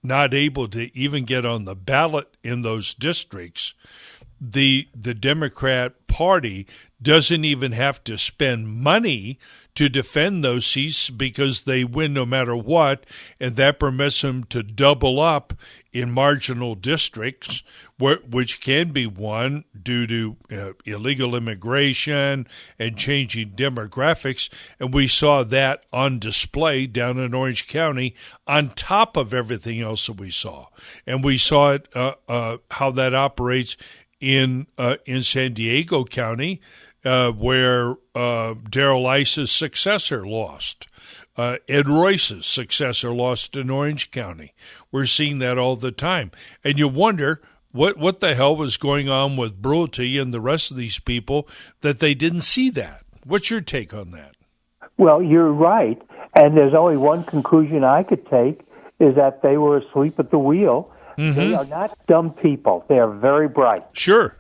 not able to even get on the ballot in those districts, the Democrat Party doesn't even have to spend money to defend those seats because they win no matter what, and that permits them to double up in marginal districts, which can be won due to illegal immigration and changing demographics. And we saw that on display down in Orange County on top of everything else that we saw. And we saw it how that operates in San Diego County, where Darrell Iss's successor lost. Ed Royce's successor lost in Orange County. We're seeing that all the time. And you wonder what the hell was going on with Brulte and the rest of these people that they didn't see that. What's your take on that? Well, you're right. And there's only one conclusion I could take, is that they were asleep at the wheel. Mm-hmm. They are not dumb people. They are very bright. Sure.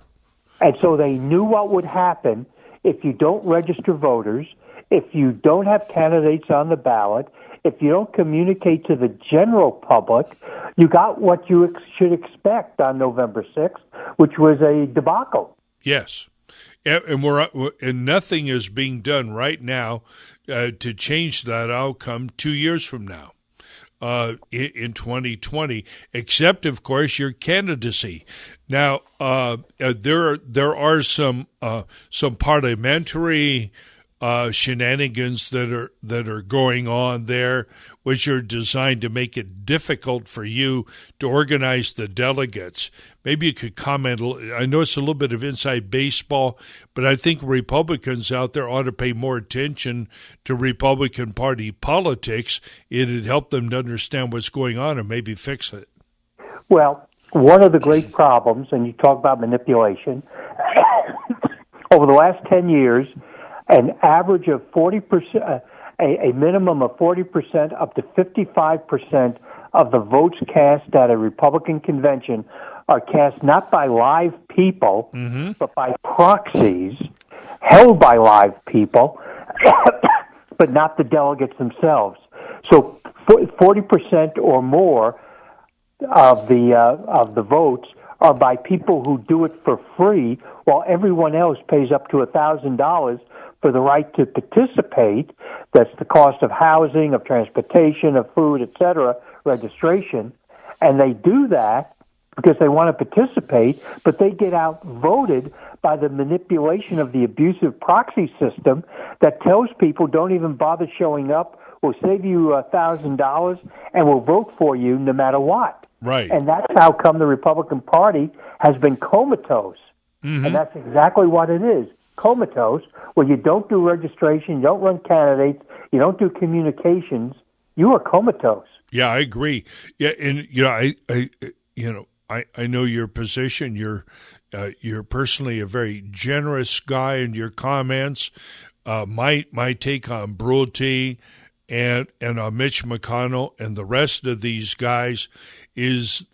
And so they knew what would happen if you don't register voters, if you don't have candidates on the ballot, if you don't communicate to the general public, you got what you should expect on November 6th, which was a debacle. Yes. And nothing is being done right now to change that outcome 2 years from now. In 2020, except of course your candidacy. Now there are some parliamentary shenanigans that are going on there, which are designed to make it difficult for you to organize the delegates. Maybe you could comment. I know it's a little bit of inside baseball, but I think Republicans out there ought to pay more attention to Republican Party politics. It'd help them to understand what's going on and maybe fix it. Well, one of the great problems, and you talk about manipulation, over the last 10 years, an average of 40%, a minimum of 40% up to 55% of the votes cast at a Republican convention are cast not by live people, but by proxies held by live people, but not the delegates themselves. So 40% or more of the votes are by people who do it for free, while everyone else pays up to $1,000 for the right to participate. That's the cost of housing, of transportation, of food, etc., registration. And they do that because they want to participate, but they get outvoted by the manipulation of the abusive proxy system that tells people don't even bother showing up. We'll save you $1,000 and we'll vote for you no matter what. Right. And that's how come the Republican Party has been comatose. And that's exactly what it is. Comatose, where you don't do registration, you don't run candidates, you don't do communications, you are comatose. Yeah, I agree. Yeah, and I know your position. You're personally a very generous guy in your comments. My take on Brulte and on Mitch McConnell and the rest of these guys is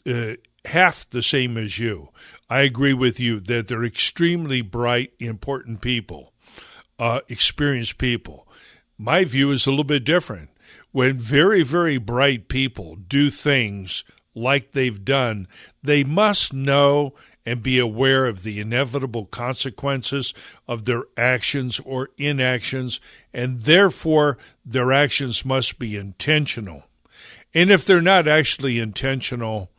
half the same as you. I agree with you that they're extremely bright, important people, experienced people. My view is a little bit different. When very, very bright people do things like they've done, they must know and be aware of the inevitable consequences of their actions or inactions, and therefore their actions must be intentional. And if they're not actually intentional,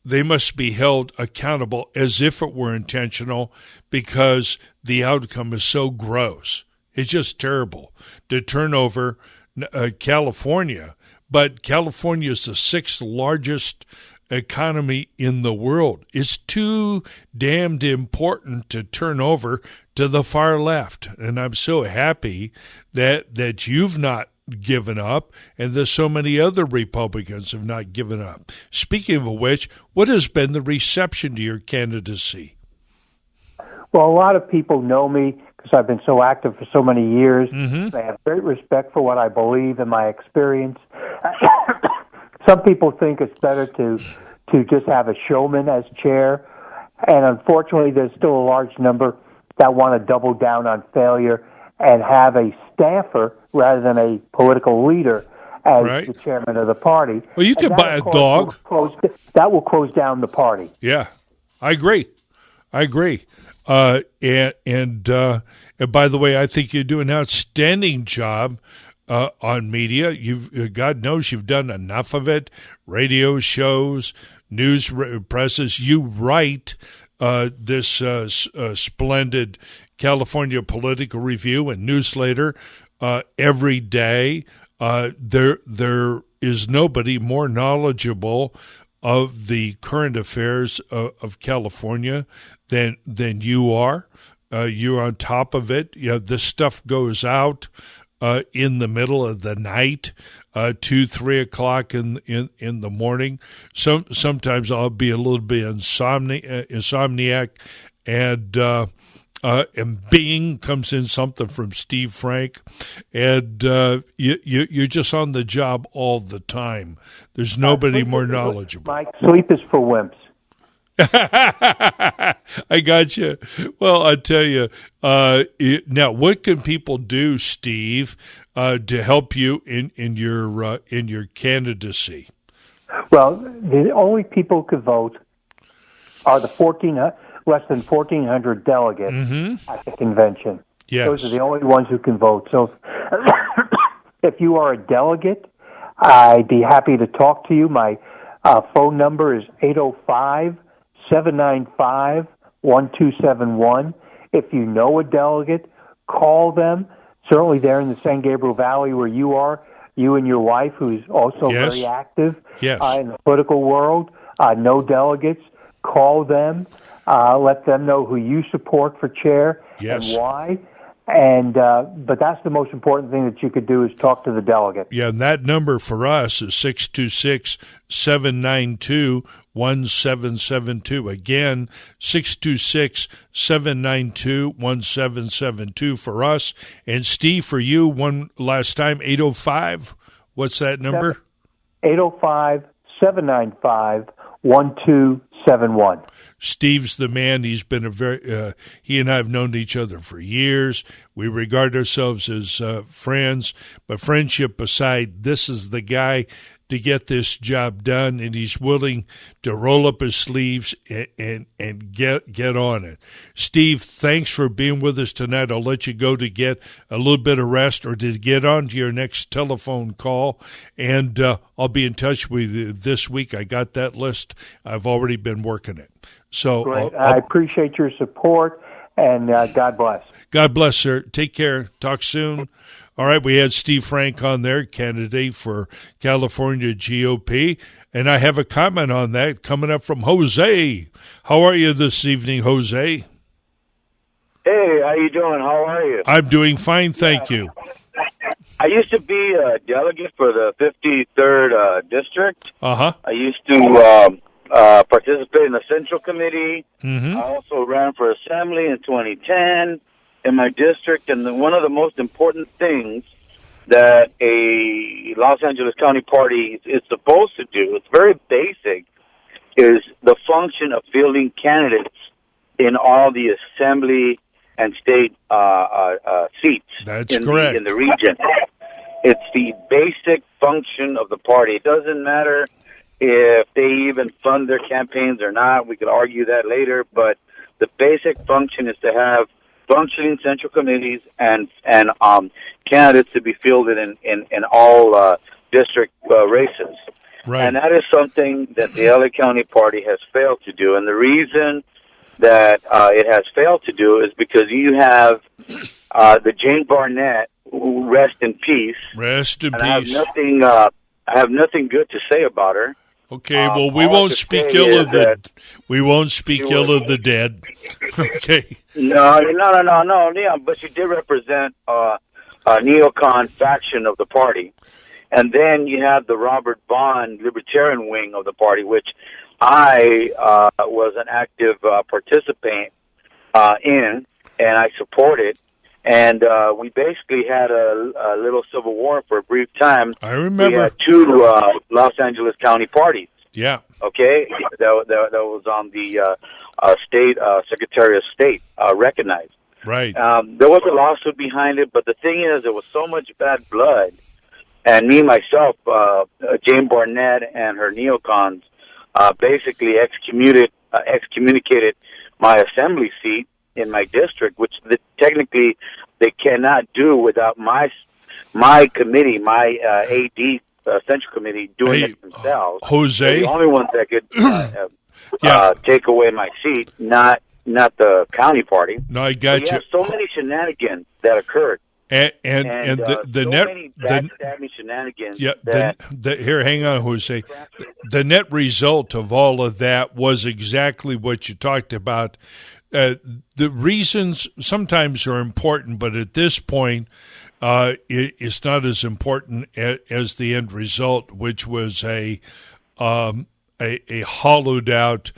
they must be held accountable as if it were intentional, because the outcome is so gross. It's just terrible to turn over California. But California is the 6th largest economy in the world. It's too damned important to turn over to the far left. And I'm so happy that you've not given up, and that so many other Republicans have not given up. Speaking of which, what has been the reception to your candidacy? Well, a lot of people know me because I've been so active for so many years. They have great respect for what I believe and my experience. Some people think it's better to just have a showman as chair, and unfortunately there's still a large number that want to double down on failure and have a staffer rather than a political leader as the chairman of the party. Well, you could buy a dog. That will close down the party. Yeah, I agree. And by the way, I think you do an outstanding job on media. God knows you've done enough of it. Radio shows, news presses. You write this splendid California Political Review and newsletter every day. There is nobody more knowledgeable of the current affairs of California than you are. You're on top of it. This stuff goes out in the middle of the night, 2-3 o'clock in the morning. Sometimes I'll be a little bit insomniac, and Bing comes in something from Steve Frank, and you're just on the job all the time. There's nobody more knowledgeable. Mike, sleep is for wimps. I got you. Well, I tell you. Now, what can people do, Steve, to help you in your candidacy? Well, the only people who could vote are the less than 1,400 delegates at the convention. Yes. Those are the only ones who can vote. So if you are a delegate, I'd be happy to talk to you. My phone number is 805-795-1271. If you know a delegate, call them. Certainly they're in the San Gabriel Valley where you are, you and your wife, who's also very active in the political world. No delegates, call them. Let them know who you support for chair and why. And but that's the most important thing that you could do is talk to the delegate. Yeah, and that number for us is 626-792-1772. Again, 626-792-1772 for us. And Steve, for you, one last time, 805. What's that number? 805-795-1271. Steve's the man. He's been he and I have known each other for years. We regard ourselves as friends, but friendship aside, this is the guy to get this job done, and he's willing to roll up his sleeves and get on it. Steve, thanks for being with us tonight. I'll let you go to get a little bit of rest or to get on to your next telephone call, and I'll be in touch with you this week. I got that list. I've already been working it. So great. I appreciate your support, and God bless. God bless, sir. Take care. Talk soon. All right, we had Steve Frank on there, candidate for California GOP, and I have a comment on that coming up from Jose. How are you this evening, Jose? Hey, how you doing? How are you? I'm doing fine, thank you. I used to be a delegate for the 53rd District. Uh-huh. I used to participate in the Central Committee. Mm-hmm. I also ran for Assembly in 2010 in my district, and one of the most important things that a Los Angeles County party is supposed to do, it's very basic, is the function of fielding candidates in all the Assembly and state seats. That's correct. In the region. It's the basic function of the party. It doesn't matter if they even fund their campaigns or not. We could argue that later, but the basic function is to have functioning central committees and candidates to be fielded in all district races. Right. And that is something that the LA County Party has failed to do. And the reason that it has failed to do is because you have the Jane Barnett, who rest in peace. Rest in peace. I have nothing good to say about her. Okay, well, we won't speak ill of the dead. Okay. No, Leon. But she did represent a neocon faction of the party, and then you have the Robert Vaughn libertarian wing of the party, which I was an active participant in, and I supported. And we basically had a little civil war for a brief time. I remember. We had two Los Angeles County parties. Yeah. Okay? That was on the state Secretary of State recognized. Right. There was a lawsuit behind it, but the thing is, there was so much bad blood. And me, myself, Jane Barnett and her neocons basically excommunicated my assembly seat in my district, which technically they cannot do without my committee, my AD Central Committee doing it themselves. Jose, they're the only ones that could take away my seat, not the county party. No, I got you. Have so many shenanigans that occurred. And the net many backstabbing shenanigans. Yeah, here, hang on, Jose. The net result of all of that was exactly what you talked about. The reasons sometimes are important, but at this point, it's not as important as the end result, which was a hollowed out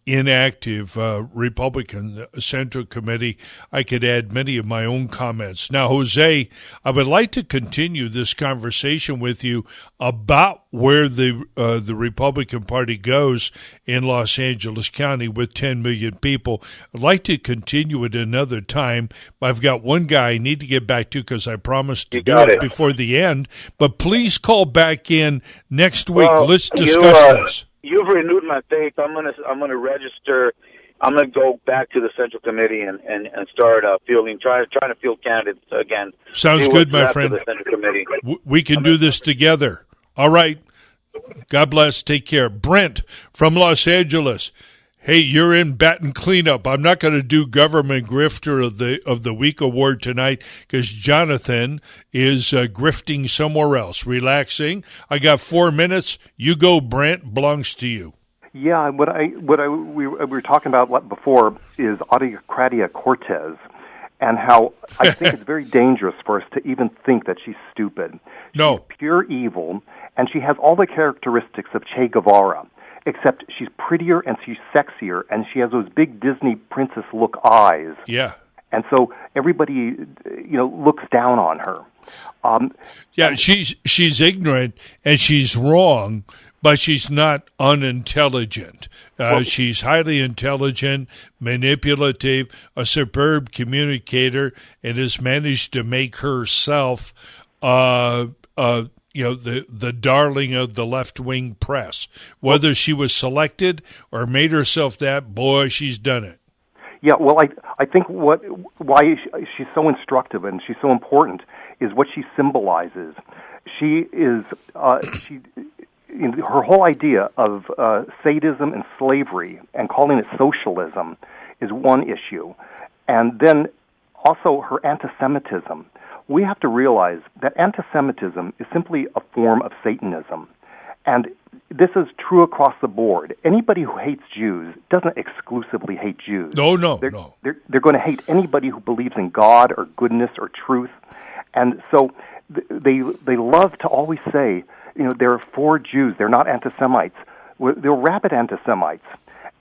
inactive Republican Central Committee, I could add many of my own comments. Now, Jose, I would like to continue this conversation with you about where the Republican Party goes in Los Angeles County with 10 million people. I'd like to continue it another time. I've got one guy I need to get back to because I promised to do it before the end. But please call back in next week. Let's discuss this. You've renewed my faith. I'm gonna register. I'm gonna go back to the Central Committee and start trying to field candidates again. Sounds good, my friend. The Central Committee. We can do this together. All right. God bless. Take care. Brent from Los Angeles. Hey, you're in Baton Cleanup. I'm not going to do Government Grifter of the Week award tonight because Jonathan is grifting somewhere else, relaxing. I got 4 minutes. You go, Brent. Belongs to you. Yeah, we were talking about before is Autocratia Cortez, and how I think it's very dangerous for us to even think that she's stupid. No. She's pure evil, and she has all the characteristics of Che Guevara. Except she's prettier and she's sexier, and she has those big Disney princess look eyes. Yeah. And so everybody, looks down on her. She's ignorant and she's wrong, but she's not unintelligent. She's highly intelligent, manipulative, a superb communicator, and has managed to make herself the darling of the left-wing press. Whether she was selected or made herself that, boy, she's done it. Yeah, well, I think why she's so instructive and she's so important is what she symbolizes. She is her whole idea of sadism and slavery and calling it socialism is one issue, and then also her anti-Semitism. We have to realize that anti-Semitism is simply a form of Satanism. And this is true across the board. Anybody who hates Jews doesn't exclusively hate Jews. No. They're going to hate anybody who believes in God or goodness or truth. And so they love to always say, they're for Jews. They're not anti-Semites. They're rabid anti-Semites.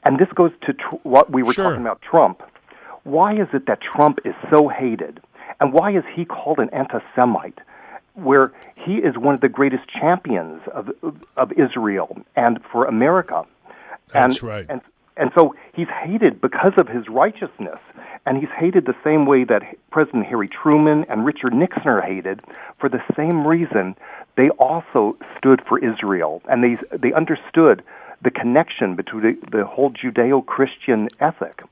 And this goes to what we were talking about Trump. Why is it that Trump is so hated? And why is he called an anti-Semite, where he is one of the greatest champions of Israel and for America? That's right. And so he's hated because of his righteousness, and he's hated the same way that President Harry Truman and Richard Nixon are hated for the same reason. They also stood for Israel, and they understood the connection between the whole Judeo-Christian ethic.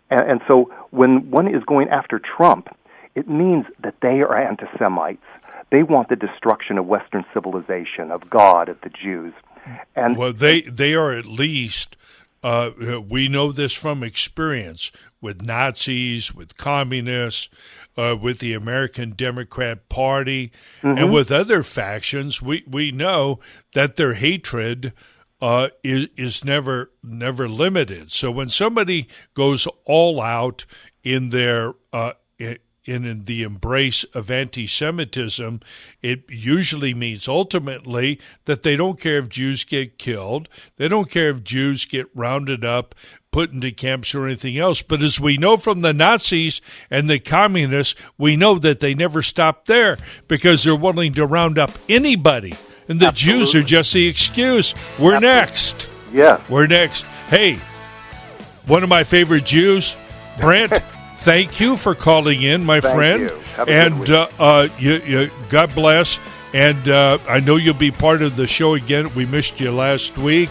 And so when one is going after Trump, it means that they are anti-Semites. They want the destruction of Western civilization, of God, of the Jews. And they are at least, we know this from experience, with Nazis, with communists, with the American Democrat Party, and with other factions. We know that their hatred is never limited. So when somebody goes all out in their in the embrace of anti-Semitism, it usually means ultimately that they don't care if Jews get killed. They don't care if Jews get rounded up, put into camps or anything else. But as we know from the Nazis and the communists, we know that they never stopped there because they're willing to round up anybody. And the Jews are just the excuse. We're next. Yeah. We're next. Hey, one of my favorite Jews, Brent, thank you for calling in, my friend. And God bless. And I know you'll be part of the show again. We missed you last week.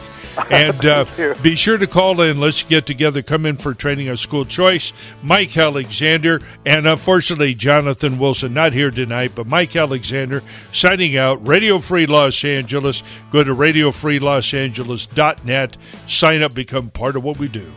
And be sure to call in. Let's get together. Come in for training on school choice. Mike Alexander. And unfortunately, Jonathan Wilson, not here tonight, but Mike Alexander signing out. Radio Free Los Angeles. Go to radiofreelosangeles.net. Sign up, become part of what we do.